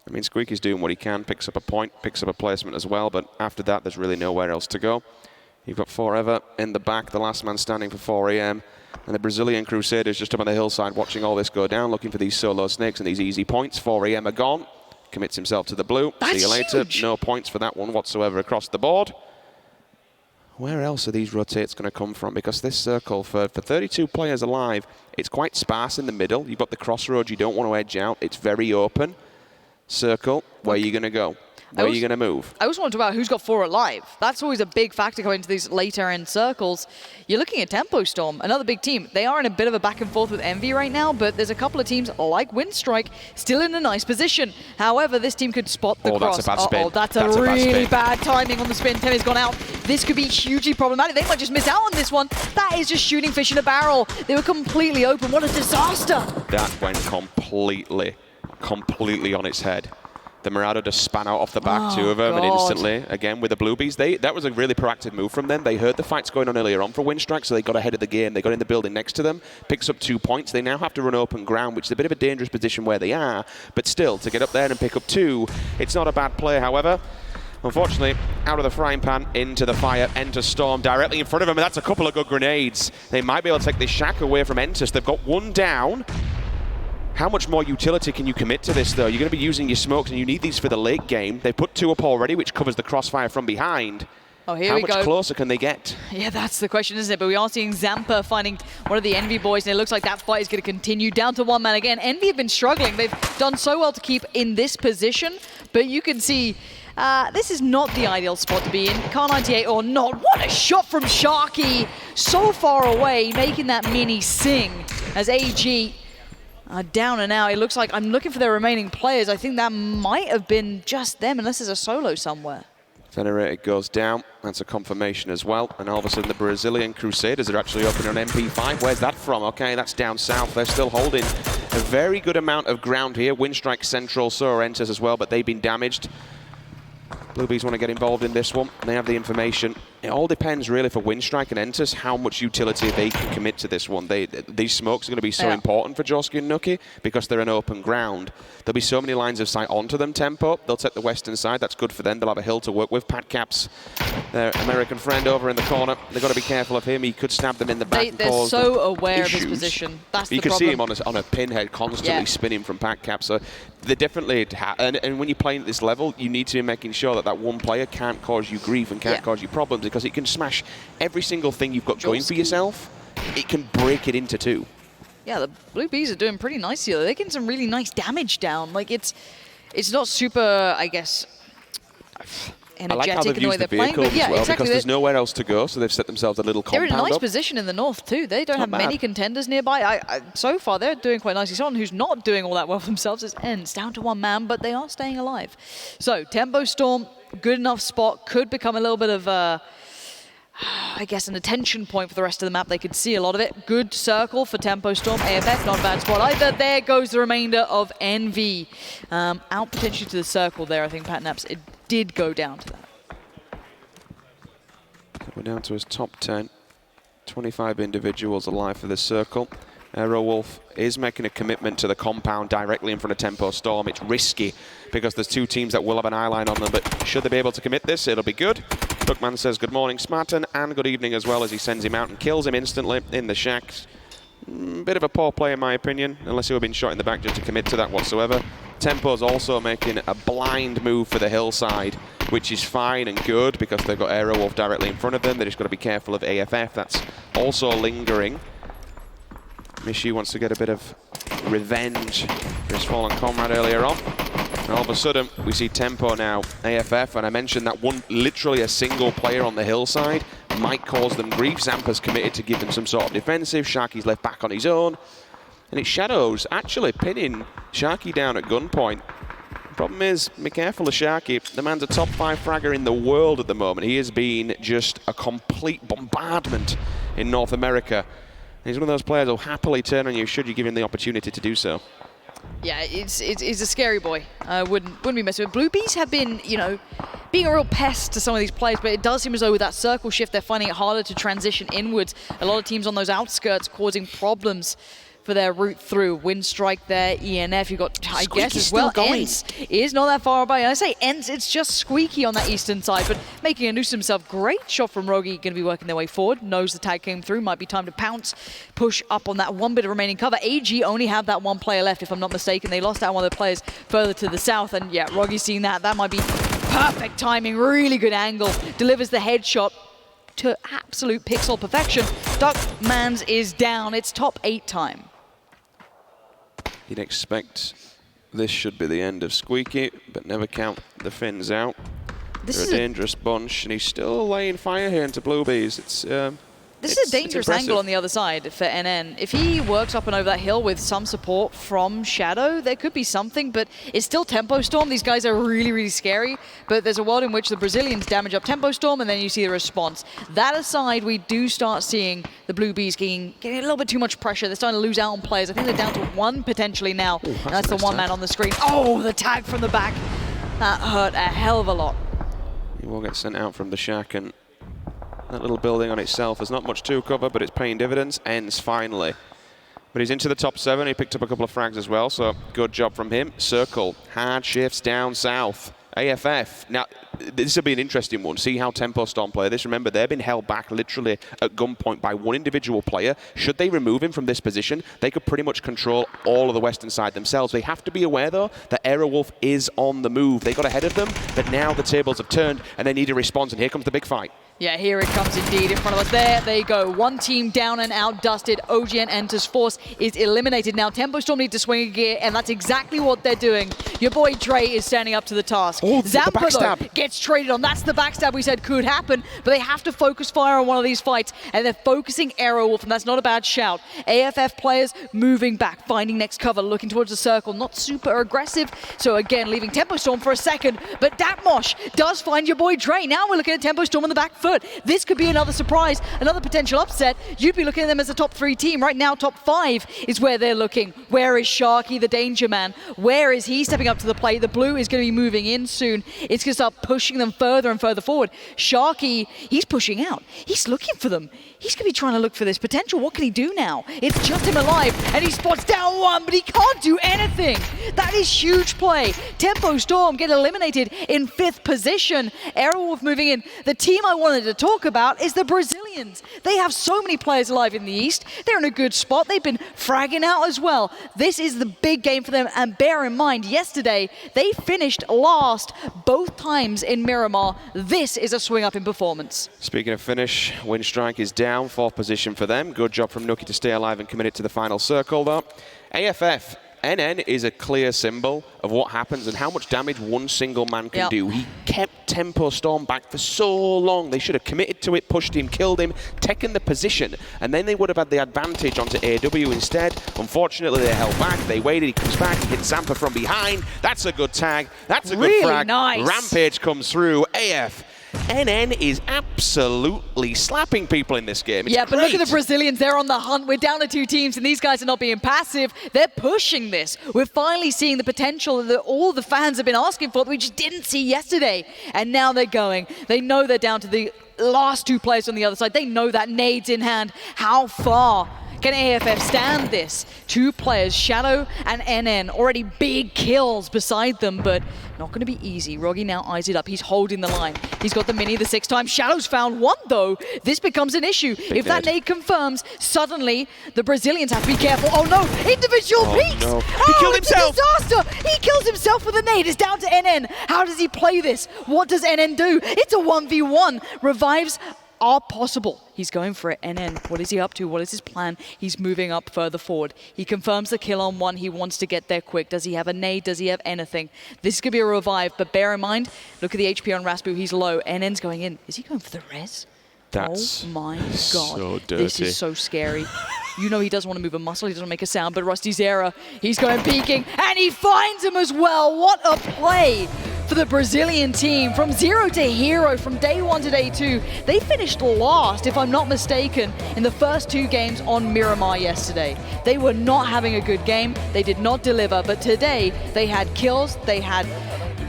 I mean, Squeaky's doing what he can, picks up a point, picks up a placement as well, but after that, there's really nowhere else to go. You've got Forever in the back, the last man standing for 4AM, and the Brazilian Crusaders just up on the hillside watching all this go down, looking for these solo snakes and these easy points. 4AM are gone. Commits himself to the blue. See you later. Huge. No points for that one whatsoever across the board. Where else are these rotates going to come from? Because this circle, for 32 players alive, it's quite sparse in the middle. You've got the crossroads you don't want to edge out. It's very open. Circle, where are you going to go? Where are you going to move? I always want to talk about who's got 4 alive. That's always a big factor going into these later end circles. You're looking at Tempo Storm, another big team. They are in a bit of a back and forth with Envy right now, but there's a couple of teams like Windstrike still in a nice position. However, this team could spot the cross. That's a bad spin. That's a really bad timing on the spin. Temi's gone out. This could be hugely problematic. They might just miss out on this one. That is just shooting fish in a barrel. They were completely open. What a disaster. That went completely on its head. The Mirado just span out off the back, 2 of them, and instantly, again, with the Bluebees, that was a really proactive move from them. They heard the fights going on earlier on for Windstrike, so they got ahead of the game. They got in the building next to them, picks up 2 points. They now have to run open ground, which is a bit of a dangerous position where they are, but still, to get up there and pick up 2, it's not a bad play, however. Unfortunately, out of the frying pan, into the fire, Enter Storm directly in front of them, and that's a couple of good grenades. They might be able to take this shack away from Entus. They've got 1 down. How much more utility can you commit to this, though? You're going to be using your smokes, and you need these for the late game. They put 2 up already, which covers the crossfire from behind. Oh, here How we much go. closer can they get? Yeah, that's the question, isn't it? But we are seeing Zampa finding one of the Envy boys, and it looks like that fight is going to continue down to one man again. Envy have been struggling. They've done so well to keep in this position, but you can see this is not the ideal spot to be in. Kar98 or not. What a shot from Sharky! So far away, making that mini sing as AG down and out. It looks like I'm looking for their remaining players. I think that might have been just them, unless there's a solo somewhere. Venerated goes down. That's a confirmation as well. And all of a sudden, the Brazilian Crusaders are actually opening on MP5. Where's that from? Okay, that's down south. They're still holding a very good amount of ground here. Windstrike Central, so enters as well, but they've been damaged. Bluebees want to get involved in this one. They have the information. It all depends really for Windstrike and Entus how much utility they can commit to this one. These smokes are going to be so important for Joski and Nuki because they're an open ground. There'll be so many lines of sight onto them, Tempo. They'll take the western side. That's good for them. They'll have a hill to work with. Pat Caps, their American friend over in the corner. They've got to be careful of him. He could stab them in the back and They're cause so aware issues. of his position. That's the you can problem. see him on a pinhead constantly spinning from Pat Caps. So they definitely and when you're playing at this level, you need to be making sure that one player can't cause you grief and can't cause you problems, because it can smash every single thing you've got going for yourself. It can break it into two. Yeah, the Blue Bees are doing pretty nice here. They're getting some really nice damage down. Like, it's not super, I guess, energetic I like how they've in the way used the they're playing. vehicle But yeah, as well, exactly. because there's nowhere else to go, so they've set themselves a little They're compound in a nice up. position in the north, too. They don't have Not many bad. contenders nearby. So far, they're doing quite nicely. Someone who's not doing all that well for themselves is Ends, down to one man, but they are staying alive. So, Tempo Storm, good enough spot, could become a little bit of I guess an attention point for the rest of the map. They could see a lot of it. Good circle for Tempo Storm. AFF, not a bad spot either. There goes the remainder of Envy. Out potentially to the circle there, I think, Pat Naps. It did go down to that. We're down to his top 10. 25 individuals alive for this circle. Aerowolf is making a commitment to the compound directly in front of Tempo Storm. It's risky because there's two teams that will have an eye line on them, but should they be able to commit this, it'll be good. Bookman says good morning, Smarten, and good evening as well, as he sends him out and kills him instantly in the shacks. Bit of a poor play in my opinion, unless he would have been shot in the back just to commit to that whatsoever. Tempo's also making a blind move for the hillside, which is fine and good because they've got Aerowolf directly in front of them. They just got to be careful of AFF. That's also lingering. Mishi wants to get a bit of revenge for his fallen comrade earlier on. And all of a sudden, we see Tempo now, AFF, and I mentioned that one, literally a single player on the hillside might cause them grief. Zampa's committed to give them some sort of defensive. Sharky's left back on his own. And it's Shadows actually pinning Sharky down at gunpoint. The problem is, be careful of Sharky. The man's a top 5 fragger in the world at the moment. He has been just a complete bombardment in North America. He's one of those players who'll happily turn on you should you give him the opportunity to do so. Yeah, it's a scary boy. Wouldn't be messing with. Blue Bees have been, being a real pest to some of these players, but it does seem as though with that circle shift, they're finding it harder to transition inwards. A lot of teams on those outskirts causing problems for their route through. Windstrike there, ENF, you've got, I guess, as well. Ents is not that far away. I say Ents, it's just squeaky on that eastern side, but making a noose himself. Great shot from Rogi, going to be working their way forward. Knows the tag came through, might be time to pounce, push up on that one bit of remaining cover. AG only have that one player left, if I'm not mistaken. They lost out one of the players further to the south, and yeah, Rogi's seen that. That might be perfect timing, really good angle. Delivers the headshot to absolute pixel perfection. Duckmans is down. It's top 8 time. You'd expect this should be the end of Squeaky, but never count the Finns out. They're a dangerous bunch, and he's still laying fire here into Bluebees. This is a dangerous angle on the other side for NN. If he works up and over that hill with some support from Shadow, there could be something, but it's still Tempo Storm. These guys are really, really scary, but there's a world in which the Brazilians damage up Tempo Storm, and then you see the response. That aside, we do start seeing the Blue Bees getting a little bit too much pressure. They're starting to lose out on players. I think they're down to 1 potentially now, and that's the one man on the screen. Oh, the tag from the back. That hurt a hell of a lot. He will get sent out from the shack, and that little building on itself has not much to cover, but it's paying dividends. Ends finally. But he's into the top 7. He picked up a couple of frags as well, so good job from him. Circle, hard shifts down south. AFF. Now, this will be an interesting one. See how Tempo Storm play this. Remember, they've been held back literally at gunpoint by one individual player. Should they remove him from this position, they could pretty much control all of the western side themselves. They have to be aware, though, that Aerowolf is on the move. They got ahead of them, but now the tables have turned, and they need a response, and here comes the big fight. Yeah, here it comes indeed in front of us. There they go. One team down and out dusted. OGN Enter's force is eliminated. Now Tempo Storm need to swing a gear, and that's exactly what they're doing. Your boy Dre is standing up to the task. Oh, the Zampa, backstab. though, gets traded on. That's the backstab we said could happen, but they have to focus fire on one of these fights, and they're focusing Aerowolf, and that's not a bad shout. AFF players moving back, finding next cover, looking towards the circle, not super aggressive. So again, leaving Tempo Storm for a second, but Datmosh does find your boy Dre. Now we're looking at Tempo Storm on the back foot. This could be another surprise, another potential upset. You'd be looking at them as a top 3 team. Right now, top 5 is where they're looking. Where is Sharky, the danger man? Where is he stepping up to the plate? The blue is going to be moving in soon. It's going to start pushing them further and further forward. Sharky, he's pushing out. He's looking for them. He's going to be trying to look for this potential. What can he do now? It's just him alive, and he spots down one, but he can't do anything. That is huge play. Tempo Storm get eliminated in 5th position. Aerowolf moving in. The team I wanted to talk about is the Brazilians. They have so many players alive in the East. They're in a good spot. They've been fragging out as well. This is the big game for them, and bear in mind, yesterday they finished last both times in Miramar. This is a swing up in performance. Speaking of finish, Winstrike is down, 4th position for them. Good job from Nukkye to stay alive and commit it to the final circle, though. AFF, NN is a clear symbol of what happens and how much damage one single man can do. He kept Tempo Storm back for so long. They should have committed to it, pushed him, killed him, taken the position, and then they would have had the advantage onto AW instead. Unfortunately, they held back. They waited. He comes back. He hits Zampa from behind. That's a good tag. That's a good frag. Nice. Rampage comes through. AF. NN is absolutely slapping people in this game. It's but look at great. the Brazilians. They're on the hunt. We're down to 2 teams, and these guys are not being passive. They're pushing this. We're finally seeing the potential that all the fans have been asking for that we just didn't see yesterday. And now they're going. They know they're down to the last 2 players on the other side. They know that nades in hand. How far can AFF stand this? 2 players, Shadow and NN, already big kills beside them, but not going to be easy. Rogi now eyes it up. He's holding the line. He's got the mini the 6th time. Shadow's found 1, though. This becomes an issue. If that nade confirms, suddenly the Brazilians have to be careful. Oh, no. Individual peaks. No. He killed himself. It's a disaster. He kills himself with a nade. It's down to NN. How does he play this? What does NN do? It's a 1v1. Revives are possible. He's going for it. NN, what is he up to? What is his plan? He's moving up further forward. He confirms the kill on 1. He wants to get there quick. Does he have a nade? Does he have anything? This could be a revive, but bear in mind, look at the HP on Raspu. He's low. NN's going in. Is he going for the res? That's oh my god. so dirty. This is so scary. You know he doesn't want to move a muscle, he doesn't make a sound, but Rusty Zera, he's going peeking, and he finds him as well. What a play for the Brazilian team. From 0 to hero, from day 1 to day 2. They finished last, if I'm not mistaken, in the first 2 games on Miramar yesterday. They were not having a good game. They did not deliver, but today they had kills, they had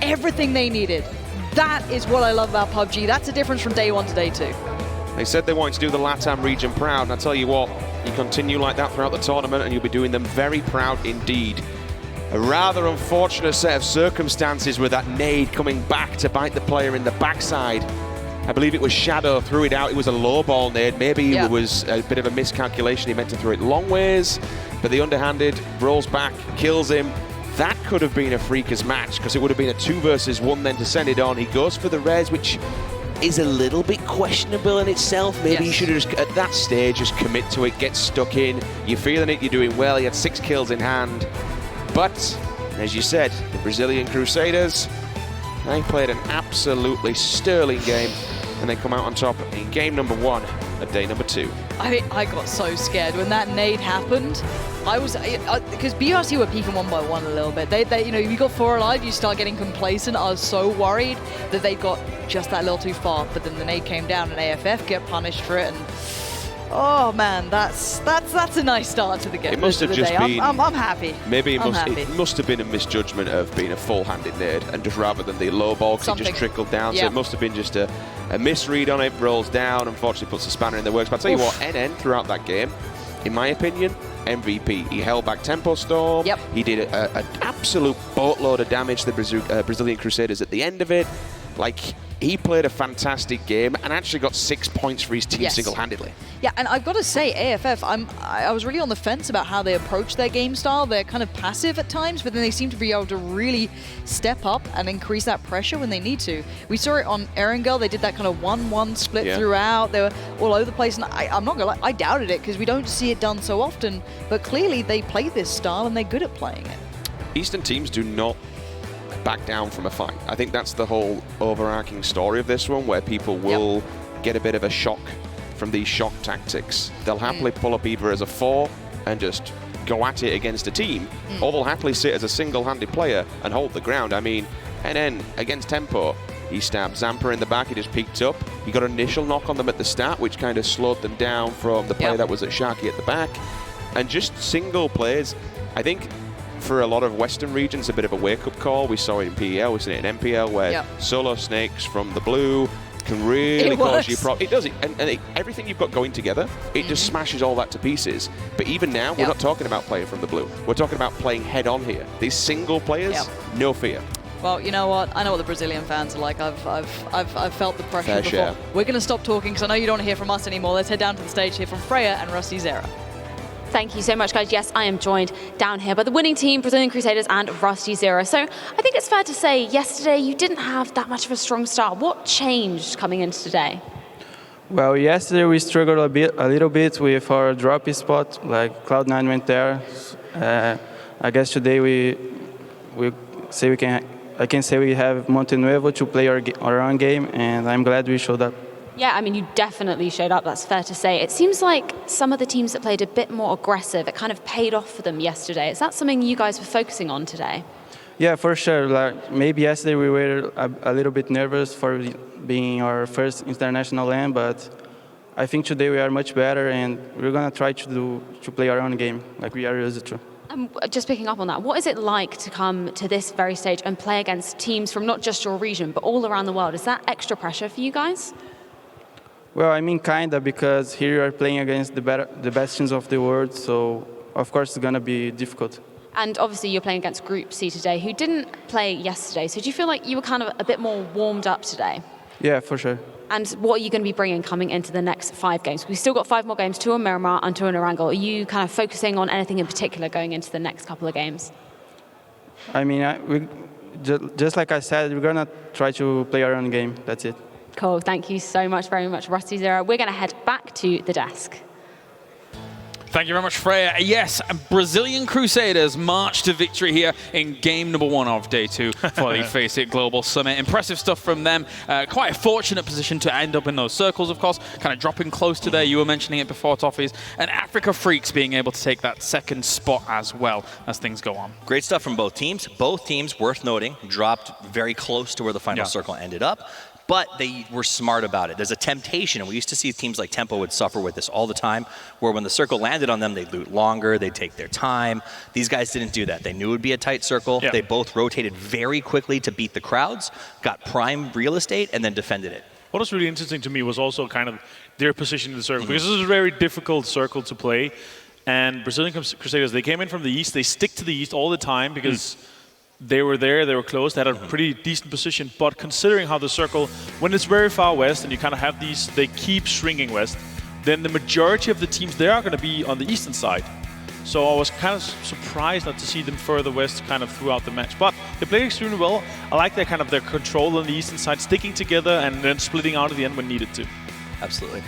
everything they needed. That is what I love about PUBG. That's the difference from day 1 to day 2. They said they wanted to do the LATAM region proud, and I tell you what, you continue like that throughout the tournament and you'll be doing them very proud indeed. A rather unfortunate set of circumstances with that nade coming back to bite the player in the backside. I believe it was Shadow threw it out. It was a low ball nade. Maybe it was a bit of a miscalculation. He meant to throw it long ways, but the underhanded rolls back, kills him. That could have been a freakers match because it would have been a 2 versus 1 then to send it on. He goes for the res, which is a little bit questionable in itself. Maybe you should have just, at that stage, just commit to it, get stuck in. You're feeling it, you're doing well. He had 6 kills in hand. But, as you said, the Brazilian Crusaders, they played an absolutely sterling game, and they come out on top in game number 1 of day number 2. I got so scared when that nade happened. I was, because BRC were peeking 1 by 1 a little bit. They you know, you got 4 alive, you start getting complacent. I was so worried that they got just that little too far. But then the nade came down and AFF get punished for it. And oh man, that's a nice start to the game. It must have just been. I'm happy. Maybe it must have been a misjudgment of being a full-handed nade, and just rather than the low ball, because it just trickled down. So it must have been just a misread on it. Rolls down, unfortunately puts a spanner in the works. But I'll tell you what, NN throughout that game, in my opinion, MVP. He held back Tempo Storm. He did an absolute boatload of damage to the Brazilian Crusaders at the end of it. Like, he played a fantastic game and actually got 6 points for his team Yes. single-handedly. Yeah, and I've got to say, AFF, I was really on the fence about how they approach their game style. They're kind of passive at times, but then they seem to be able to really step up and increase that pressure when they need to. We saw it on Erangel. They did that kind of 1-1 split throughout. They were all over the place, and I'm not going to lie, I doubted it because we don't see it done so often, but clearly they play this style and they're good at playing it. Eastern teams do not back down from a fight. I think that's the whole overarching story of this one, where people will get a bit of a shock from these shock tactics. They'll happily pull up either as a 4 and just go at it against a team, or they'll happily sit as a single-handed player and hold the ground. I mean, NN against Tempo, he stabbed Zampa in the back, he just peeked up. He got an initial knock on them at the start, which kind of slowed them down from the player that was at Sharky at the back. And just single plays, I think, for a lot of Western regions, a bit of a wake-up call. We saw it in PEL, we saw it in MPL, where solo snakes from the blue can really cause you problems. It does, and everything you've got going together, it just smashes all that to pieces. But even now, we're not talking about playing from the blue. We're talking about playing head-on here. These single players, no fear. Well, you know what? I know what the Brazilian fans are like. I've felt the pressure Fair before. share. We're going to stop talking because I know you don't want to hear from us anymore. Let's head down to the stage here from Freya and Rusty Zera. Thank you so much, guys. Yes, I am joined down here by the winning team, Brazilian Crusaders and Rusty Zera. So I think it's fair to say yesterday you didn't have that much of a strong start. What changed coming into today? Well, yesterday we struggled a little bit with our drop spot, like Cloud9 went there. I guess today I can say we have Monte Nuevo to play our own game, and I'm glad we showed up. Yeah, I mean, you definitely showed up, that's fair to say. It seems like some of the teams that played a bit more aggressive, it kind of paid off for them yesterday. Is that something you guys were focusing on today? Yeah, for sure. Like, maybe yesterday we were a little bit nervous for being our first international LAN, but I think today we are much better, and we're going to try to play our own game like we are used to. Just picking up on that, what is it like to come to this very stage and play against teams from not just your region, but all around the world? Is that extra pressure for you guys? Well, I mean, kinda, because here you are playing against the best teams of the world, so of course it's gonna be difficult. And obviously you're playing against Group C today, who didn't play yesterday. So do you feel like you were kind of a bit more warmed up today? Yeah, for sure. And what are you going to be bringing coming into the next 5 games? We've still got 5 more games, 2 on Miramar and 2 on Erangel. Are you kind of focusing on anything in particular going into the next couple of games? I mean, just like I said, we're gonna try to play our own game. That's it. Cool, thank you so much, very much, Rusty Zera. We're going to head back to the desk. Thank you very much, Freya. Yes, Brazilian Crusaders march to victory here in game number 1 of day 2 for the Face It Global Summit. Impressive stuff from them. Quite a fortunate position to end up in those circles, of course, kind of dropping close to there. You were mentioning it before, Toffees. And Africa Freaks being able to take that second spot as well as things go on. Great stuff from both teams. Both teams, worth noting, dropped very close to where the final circle ended up. But they were smart about it. There's a temptation, and we used to see teams like Tempo would suffer with this all the time, where when the circle landed on them, they'd loot longer, they'd take their time. These guys didn't do that. They knew it would be a tight circle. They both rotated very quickly to beat the crowds, got prime real estate, and then defended it. What was really interesting to me was also kind of their position in the circle, because this is a very difficult circle to play. And Brazilian Crusaders, they came in from the east. They stick to the east all the time because they were there, they were close, they had a pretty decent position. But considering how the circle, when it's very far west and you kind of have these, they keep shrinking west, then the majority of the teams there are going to be on the eastern side. So I was kind of surprised not to see them further west kind of throughout the match. But they played extremely well. I like their control on the eastern side, sticking together and then splitting out at the end when needed to. Absolutely.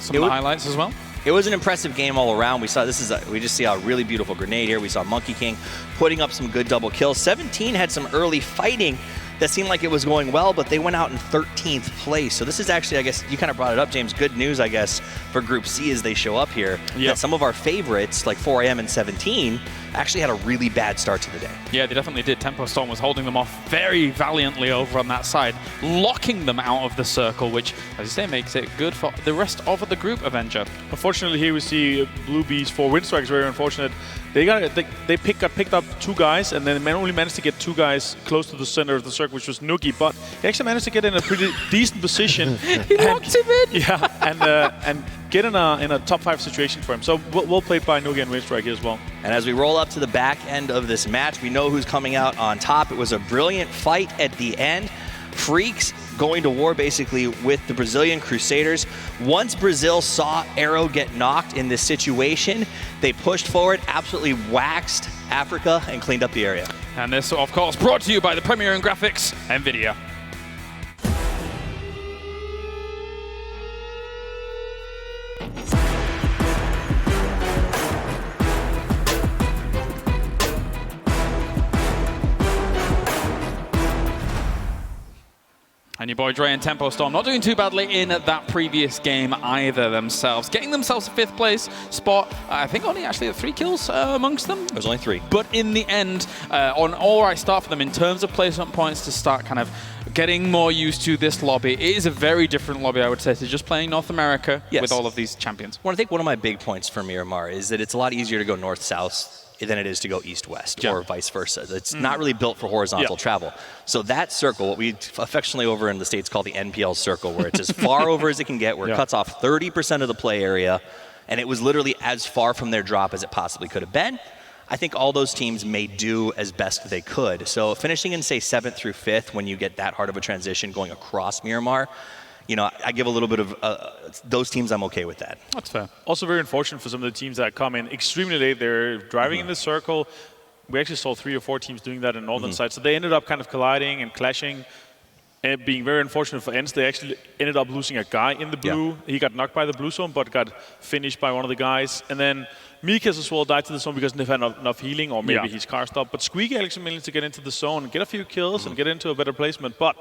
Some highlights as well. It was an impressive game all around. We saw we just see a really beautiful grenade here. We saw Monkey King putting up some good double kills. 17 had some early fighting that seemed like it was going well, but they went out in 13th place. So this is actually, I guess, you kind of brought it up, James. Good news, I guess, for Group C as they show up here. That some of our favorites, like 4AM and 17, actually had a really bad start to the day. Yeah, they definitely did. Tempo Storm was holding them off very valiantly over on that side, locking them out of the circle, which, as you say, makes it good for the rest of the group, Avenger. Unfortunately, here we see Blue Bees for Windstrike is very unfortunate. They got picked up 2 guys, and then only managed to get 2 guys close to the center of the circle, which was Noogie. But he actually managed to get in a pretty decent position. He locked him in. Yeah, and get in a top 5 situation for him. So well played by Noogie and Windstrike here as well. And as we roll up to the back end of this match, we know who's coming out on top. It was a brilliant fight at the end. Freaks going to war basically with the Brazilian Crusaders. Once Brazil saw Aero get knocked in this situation, they pushed forward, absolutely waxed Africa, and cleaned up the area. And this, of course, brought to you by the Premier in Graphics, NVIDIA. And your boy Dre and Tempo Storm not doing too badly in that previous game either themselves. Getting themselves a 5th place spot. I think only actually 3 kills amongst them. There was only 3. But in the end, on all right start for them in terms of placement points to start kind of getting more used to this lobby. It is a very different lobby, I would say, to just playing North America with all of these champions. Well, I think one of my big points for Miramar is that it's a lot easier to go north-south than it is to go east-west or vice versa. It's not really built for horizontal travel. So that circle, what we affectionately over in the States call the NPL circle, where it's as far over as it can get, where it cuts off 30% of the play area, and it was literally as far from their drop as it possibly could have been. I think all those teams made do as best they could. So finishing in, say, 7th through 5th when you get that hard of a transition going across Miramar, you know, I give a little bit of those teams, I'm okay with that. That's fair. Also very unfortunate for some of the teams that come in extremely late. They're driving in the circle. We actually saw 3 or 4 teams doing that in northern side. So they ended up kind of colliding and clashing. And being very unfortunate for ENCE, they actually ended up losing a guy in the blue. Yeah. He got knocked by the blue zone, but got finished by one of the guys. And then Mikes as well died to the zone because he didn't have enough healing, or maybe his car stopped. But Squeaky actually managed to get into the zone, get a few kills, and get into a better placement. But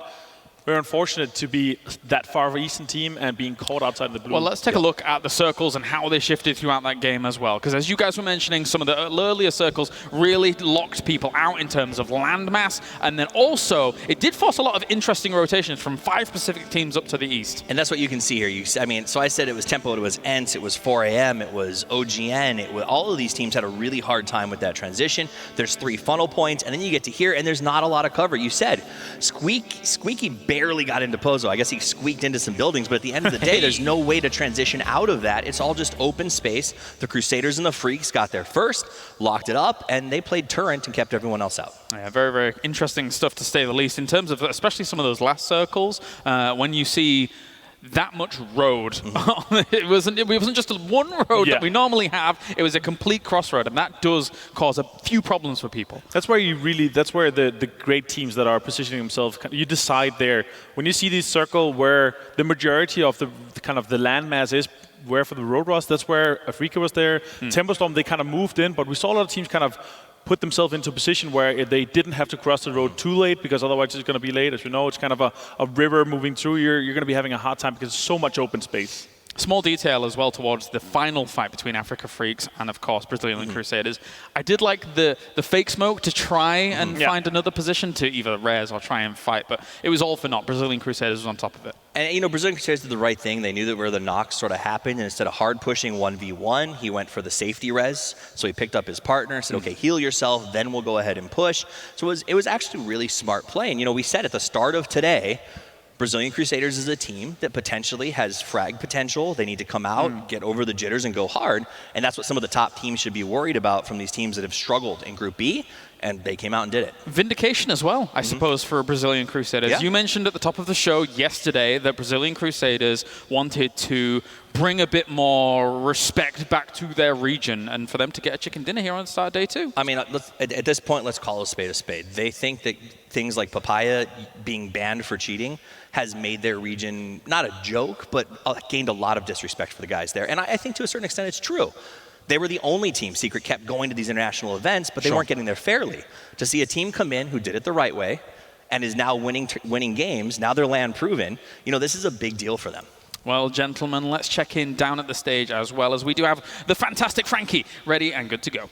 we're unfortunate to be that far of an Eastern team and being caught outside the blue. Well, let's take a look at the circles and how they shifted throughout that game as well. Because as you guys were mentioning, some of the earlier circles really locked people out in terms of landmass. And then also, it did force a lot of interesting rotations from 5 Pacific teams up to the east. And that's what you can see here. I mean, so I said it was Tempo, it was ENCE, it was 4AM, it was OGN. All of these teams had a really hard time with that transition. There's 3 funnel points, and then you get to here, and there's not a lot of cover. You said Squeaky barely got into Pozo. I guess he squeaked into some buildings, but at the end of the day, there's no way to transition out of that. It's all just open space. The Crusaders and the Freaks got there first, locked it up, and they played Turret and kept everyone else out. Yeah, very, very interesting stuff to say the least in terms of especially some of those last circles when you see that much road. It wasn't just one road that we normally have. It was a complete crossroad, and that does cause a few problems for people. That's where that's where the great teams that are positioning themselves, you decide there. When you see this circle where the majority of the kind of the landmass is, where for the road rush, that's where Afrika was there. Tempo Storm, they kind of moved in, but we saw a lot of teams kind of put themselves into a position where they didn't have to cross the road too late, because otherwise it's going to be late. As you know, it's kind of a river moving through. You're going to be having a hard time because there's so much open space. Small detail as well towards the final fight between Afrika Freaks and, of course, Brazilian Crusaders. I did like the fake smoke to try and find another position to either res or try and fight, but it was all for naught. Brazilian Crusaders was on top of it. And, you know, Brazilian Crusaders did the right thing. They knew that where the knocks sort of happened, and instead of hard pushing 1v1, he went for the safety res. So he picked up his partner, said, okay, heal yourself, then we'll go ahead and push. So it was actually really smart play. And, you know, we said at the start of today, Brazilian Crusaders is a team that potentially has frag potential. They need to come out, get over the jitters, and go hard. And that's what some of the top teams should be worried about from these teams that have struggled in Group B. And they came out and did it. Vindication as well, I suppose, for Brazilian Crusaders. Yeah. You mentioned at the top of the show yesterday that Brazilian Crusaders wanted to bring a bit more respect back to their region and for them to get a chicken dinner here on start day 2. I mean, at this point, let's call a spade a spade. They think that things like Papaya being banned for cheating has made their region not a joke, but gained a lot of disrespect for the guys there. And I think to a certain extent it's true. They were the only team Secret kept going to these international events, but they weren't getting there fairly. To see a team come in who did it the right way and is now winning games, now they're land proven, you know, this is a big deal for them. Well, gentlemen, let's check in down at the stage as well, as we do have the fantastic Frankie ready and good to go.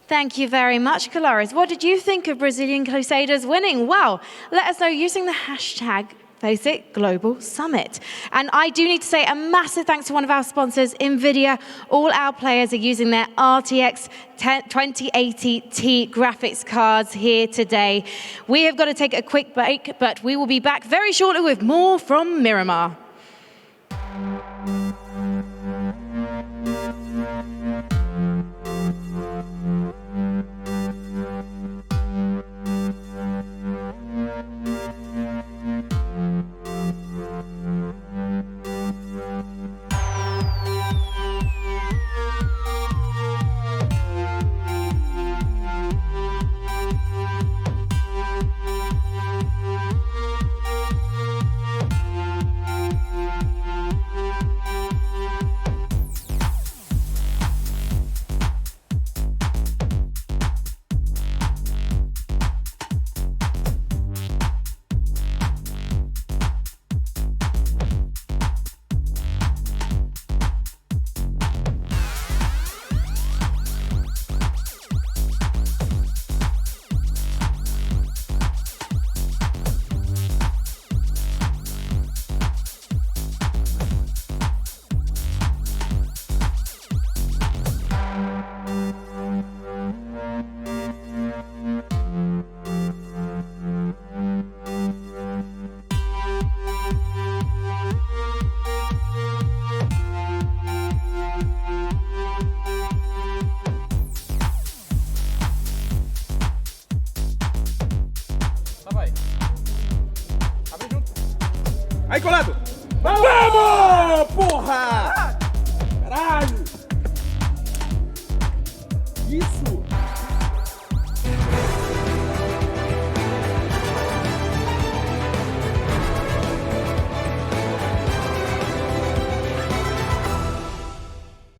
Thank you very much, Colares. What did you think of Brazilian Crusaders winning? Well, let us know using the hashtag FACEIT Global Summit. And I do need to say a massive thanks to one of our sponsors, NVIDIA. All our players are using their RTX 2080 Ti graphics cards here today. We have got to take a quick break, but we will be back very shortly with more from Miramar. Aí, colado! Vamos, porra! Caralho! Isso!